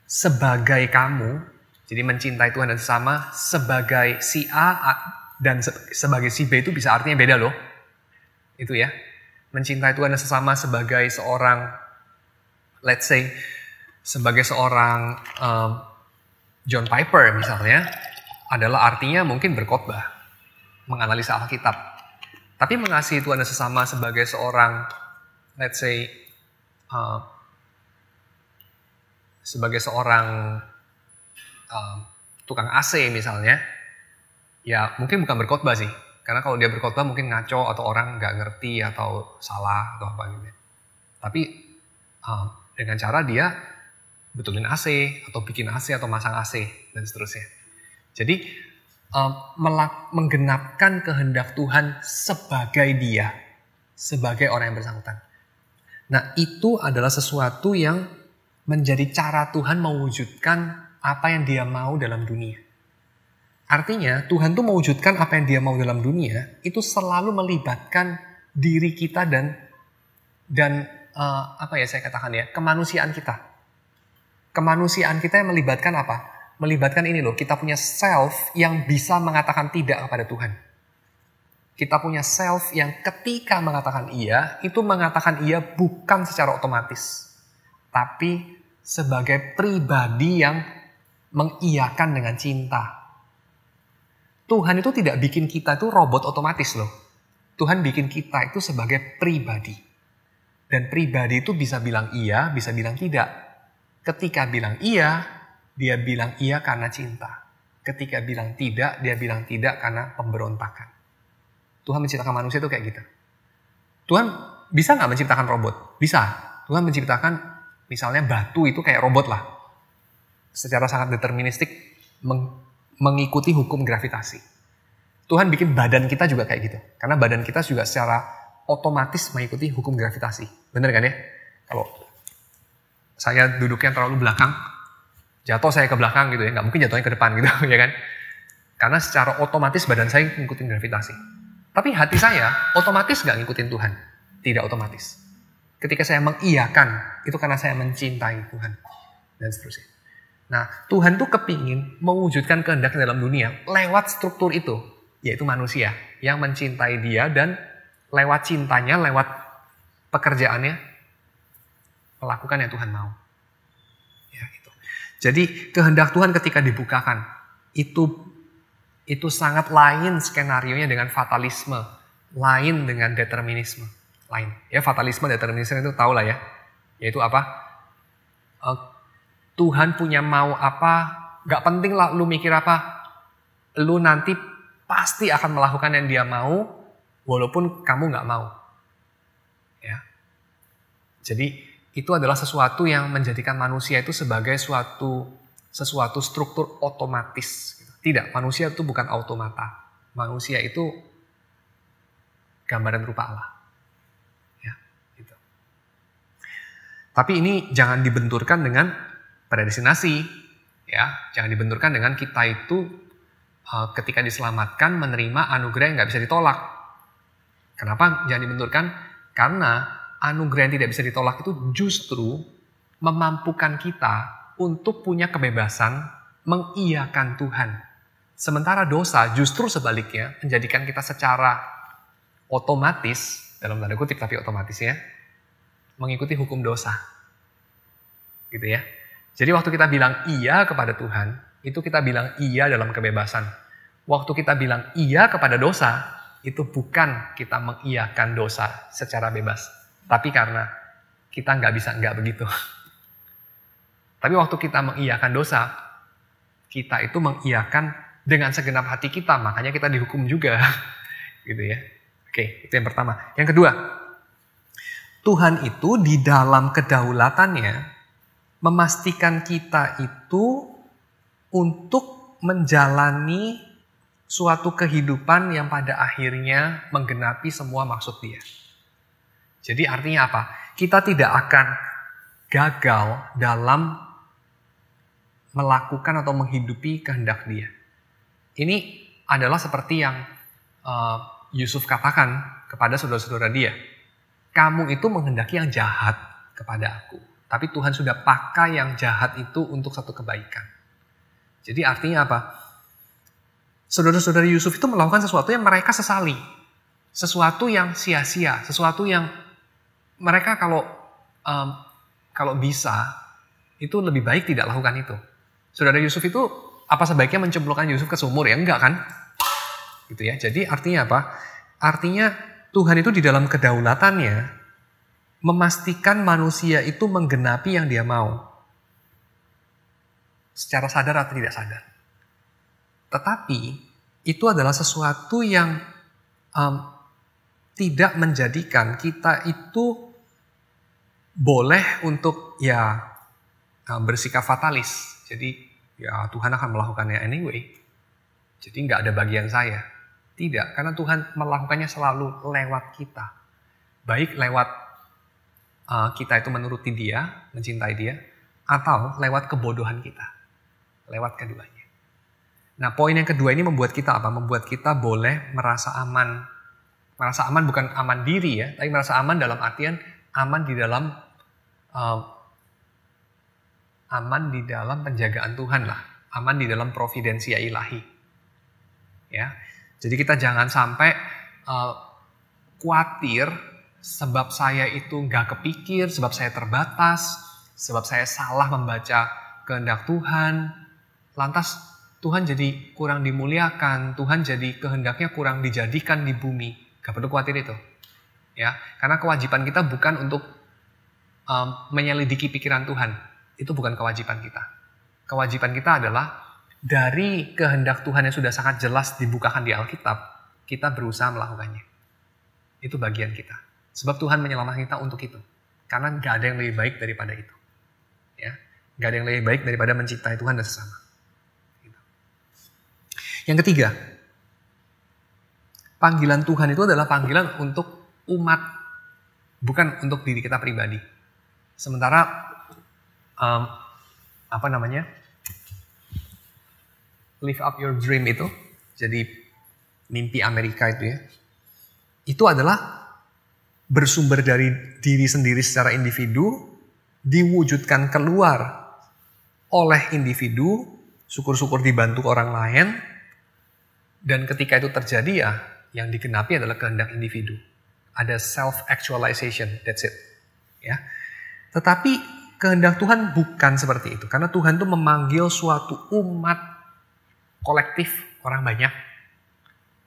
sebagai kamu. Jadi mencintai Tuhan dan sesama sebagai si A dan sebagai si B itu bisa artinya beda loh. Itu ya. Mencintai Tuhan dan sesama sebagai seorang, let's say, sebagai seorang John Piper misalnya, adalah artinya mungkin berkhotbah, menganalisa Alkitab. Tapi mengasihi Tuhan dan sesama sebagai seorang, let's say, sebagai seorang tukang AC misalnya, ya mungkin bukan berkhotbah sih. Karena kalau dia berkhotbah mungkin ngaco atau orang nggak ngerti atau salah atau apa gitu. Tapi dengan cara dia betulin AC atau bikin AC atau masang AC dan seterusnya. Jadi menggenapkan kehendak Tuhan sebagai dia, sebagai orang yang bersangkutan. Nah itu adalah sesuatu yang menjadi cara Tuhan mewujudkan apa yang dia mau dalam dunia. Artinya Tuhan tuh mewujudkan apa yang dia mau dalam dunia itu selalu melibatkan diri kita dan apa ya saya katakan ya, kemanusiaan kita. Kemanusiaan kita yang melibatkan apa? Melibatkan ini loh, kita punya self yang bisa mengatakan tidak kepada Tuhan. Kita punya self yang ketika mengatakan iya, itu mengatakan iya bukan secara otomatis. Tapi sebagai pribadi yang mengiyakan dengan cinta. Tuhan itu tidak bikin kita itu robot otomatis loh. Tuhan bikin kita itu sebagai pribadi. Dan pribadi itu bisa bilang iya, bisa bilang tidak. Ketika bilang iya, dia bilang iya karena cinta. Ketika bilang tidak, dia bilang tidak karena pemberontakan. Tuhan menciptakan manusia itu kayak gitu. Tuhan bisa nggak menciptakan robot? Bisa. Tuhan menciptakan misalnya batu itu kayak robot lah. Secara sangat deterministik mengikuti hukum gravitasi. Tuhan bikin badan kita juga kayak gitu. Karena badan kita juga secara otomatis mengikuti hukum gravitasi. Bener kan ya? Kalau saya duduknya terlalu belakang, jatuh saya ke belakang gitu ya. Nggak mungkin jatuhnya ke depan gitu ya kan? Karena secara otomatis badan saya ngikutin gravitasi. Tapi hati saya otomatis nggak ngikutin Tuhan. Tidak otomatis. Ketika saya mengiyakan, itu karena saya mencintai Tuhan. Dan seterusnya. Nah, Tuhan tuh kepingin mewujudkan kehendaknya dalam dunia lewat struktur itu, yaitu manusia yang mencintai dia dan lewat cintanya, lewat pekerjaannya, melakukan yang Tuhan mau. Ya, gitu. Jadi kehendak Tuhan ketika dibukakan, itu sangat lain skenarionya dengan fatalisme, lain dengan determinisme, lain. Ya fatalisme, determinisme itu tahu lah ya, yaitu apa? Tuhan punya mau apa, gak penting lah lu mikir apa. Lu nanti pasti akan melakukan yang dia mau, walaupun kamu gak mau. Ya. Jadi itu adalah sesuatu yang menjadikan manusia itu sebagai sesuatu struktur otomatis. Tidak, manusia itu bukan automata. Manusia itu gambaran rupa Allah. Ya, gitu. Tapi ini jangan dibenturkan dengan predestinasi. Ya, jangan dibenturkan dengan kita itu ketika diselamatkan menerima anugerah yang nggak bisa ditolak. Kenapa jangan dibenturkan? Karena anugerah yang tidak bisa ditolak itu justru memampukan kita untuk punya kebebasan mengiyakan Tuhan. Sementara dosa justru sebaliknya menjadikan kita secara otomatis, dalam tanda kutip tapi otomatis ya, mengikuti hukum dosa. Gitu ya. Jadi waktu kita bilang iya kepada Tuhan, itu kita bilang iya dalam kebebasan. Waktu kita bilang iya kepada dosa, itu bukan kita mengiyakan dosa secara bebas. Tapi karena kita nggak bisa nggak begitu. Tapi waktu kita mengiyakan dosa, kita itu mengiyakan dengan segenap hati kita, makanya kita dihukum juga. Gitu ya. Oke, itu yang pertama. Yang kedua, Tuhan itu di dalam kedaulatannya memastikan kita itu untuk menjalani suatu kehidupan yang pada akhirnya menggenapi semua maksud Dia. Jadi artinya apa? Kita tidak akan gagal dalam melakukan atau menghidupi kehendak Dia. Ini adalah seperti yang Yusuf katakan kepada saudara-saudara dia. Kamu itu menghendaki yang jahat kepada aku. Tapi Tuhan sudah pakai yang jahat itu untuk satu kebaikan. Jadi artinya apa? Saudara-saudara Yusuf itu melakukan sesuatu yang mereka sesali. Sesuatu yang sia-sia. Sesuatu yang mereka kalau bisa, itu lebih baik tidak lakukan itu. Saudara Yusuf itu apa sebaiknya mencemplungkan Yusuf ke sumur? Ya enggak kan? Gitu ya. Jadi artinya apa? Artinya Tuhan itu di dalam kedaulatannya memastikan manusia itu menggenapi yang Dia mau. Secara sadar atau tidak sadar. Tetapi itu adalah sesuatu yang tidak menjadikan kita itu boleh untuk bersikap fatalis. Jadi ya Tuhan akan melakukannya anyway. Jadi nggak ada bagian saya. Tidak, karena Tuhan melakukannya selalu lewat kita. Baik lewat kita itu menuruti Dia, mencintai Dia, atau lewat kebodohan kita. Lewat keduanya. Nah, poin yang kedua ini membuat kita apa? Membuat kita boleh merasa aman. Merasa aman bukan aman diri ya, tapi merasa aman dalam artian aman di dalam penjagaan Tuhan lah. Aman di dalam providensia ilahi. Ya. Jadi kita jangan sampai khawatir sebab saya itu nggak kepikir, sebab saya terbatas, sebab saya salah membaca kehendak Tuhan. Lantas Tuhan jadi kurang dimuliakan, Tuhan jadi kehendaknya kurang dijadikan di bumi. Gak perlu khawatir itu. Ya, karena kewajiban kita bukan untuk menyelidiki pikiran Tuhan. Itu bukan kewajiban kita. Kewajiban kita adalah dari kehendak Tuhan yang sudah sangat jelas dibukakan di Alkitab, kita berusaha melakukannya. Itu bagian kita. Sebab Tuhan menyelamatkan kita untuk itu. Karena gak ada yang lebih baik daripada itu. Ya, gak ada yang lebih baik daripada mencintai Tuhan dan sesama. Gitu. Yang ketiga, panggilan Tuhan itu adalah panggilan untuk umat, bukan untuk diri kita pribadi. Sementara live up your dream itu, jadi mimpi Amerika itu ya, itu adalah bersumber dari diri sendiri secara individu, diwujudkan keluar oleh individu, syukur-syukur dibantu orang lain, dan ketika itu terjadi ya, yang digenapi adalah kehendak individu. Ada self-actualization, that's it. Ya. Tetapi kehendak Tuhan bukan seperti itu, karena Tuhan itu memanggil suatu umat kolektif, orang banyak.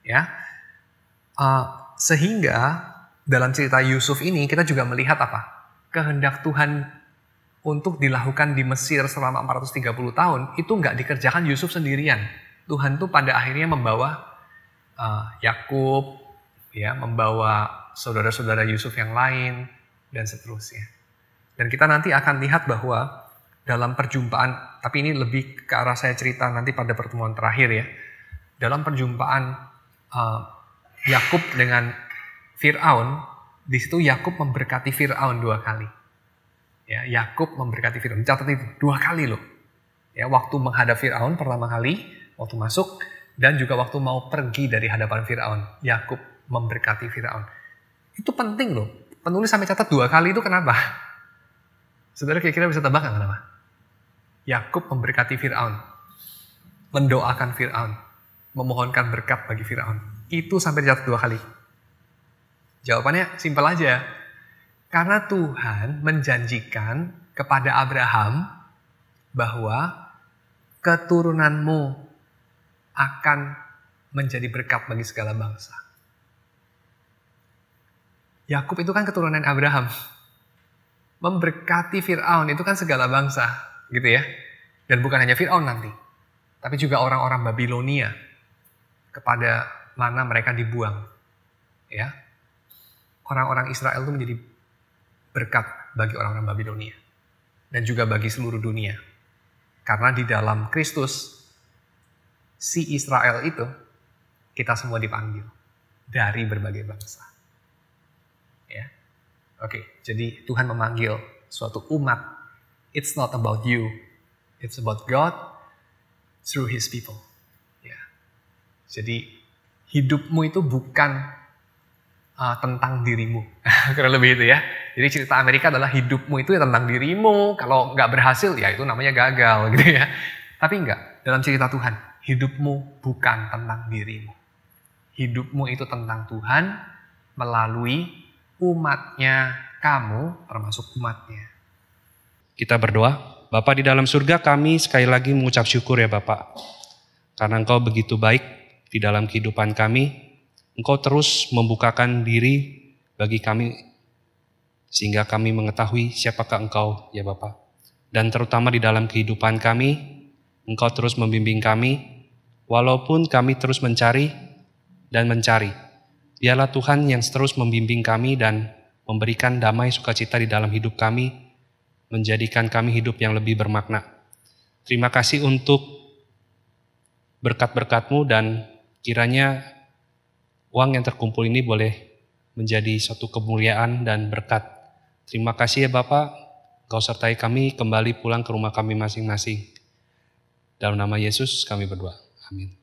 Ya. Sehingga dalam cerita Yusuf ini kita juga melihat apa? Kehendak Tuhan untuk dilakukan di Mesir selama 430 tahun, itu nggak dikerjakan Yusuf sendirian. Tuhan tuh pada akhirnya membawa Yakub, ya, membawa saudara-saudara Yusuf yang lain, dan seterusnya. Dan kita nanti akan lihat bahwa dalam perjumpaan, tapi ini lebih ke arah saya cerita nanti pada pertemuan terakhir ya. Dalam perjumpaan Yakub dengan Fir'aun, di situ Yakub memberkati Fir'aun 2 kali. Ya, Yakub memberkati Fir'aun. Catat itu 2 kali loh. Ya, waktu menghadap Fir'aun pertama kali, waktu masuk, dan juga waktu mau pergi dari hadapan Fir'aun. Yakub memberkati Fir'aun. Itu penting loh. Penulis sampai catat 2 kali itu kenapa? Saudara kira-kira bisa tebak nggak kenapa? Yakub memberkati Fir'aun. Mendoakan Fir'aun. Memohonkan berkat bagi Fir'aun. Itu sampai dicatat 2 kali. Jawabannya simpel aja. Karena Tuhan menjanjikan kepada Abraham bahwa keturunanmu akan menjadi berkat bagi segala bangsa. Yakub itu kan keturunan Abraham. Memberkati Fir'aun itu kan segala bangsa, gitu ya. Dan bukan hanya Fir'aun nanti, tapi juga orang-orang Babilonia kepada mana mereka dibuang. Ya. Orang-orang Israel itu menjadi berkat bagi orang-orang Babilonia dan juga bagi seluruh dunia. Karena di dalam Kristus, si Israel itu, kita semua dipanggil dari berbagai bangsa. Ya. Oke, jadi Tuhan memanggil suatu umat. It's not about you, it's about God through His people. Ya. Jadi hidupmu itu bukan tentang dirimu. Kurang lebih itu ya. Jadi cerita Amerika adalah hidupmu itu ya tentang dirimu. Kalau nggak berhasil ya itu namanya gagal gitu ya. Tapi enggak. Dalam cerita Tuhan, hidupmu bukan tentang dirimu. Hidupmu itu tentang Tuhan melalui umatnya, kamu termasuk umatnya. Kita berdoa. Bapa di dalam surga, kami sekali lagi mengucap syukur ya Bapak. Karena Engkau begitu baik di dalam kehidupan kami. Engkau terus membukakan diri bagi kami sehingga kami mengetahui siapakah Engkau ya Bapa. Dan terutama di dalam kehidupan kami, Engkau terus membimbing kami walaupun kami terus mencari dan mencari. Biarlah Tuhan yang terus membimbing kami dan memberikan damai sukacita di dalam hidup kami, menjadikan kami hidup yang lebih bermakna. Terima kasih untuk berkat-berkat-Mu dan kiranya uang yang terkumpul ini boleh menjadi suatu kemuliaan dan berkat. Terima kasih ya Bapak, Engkau sertai kami kembali pulang ke rumah kami masing-masing. Dalam nama Yesus kami berdoa. Amin.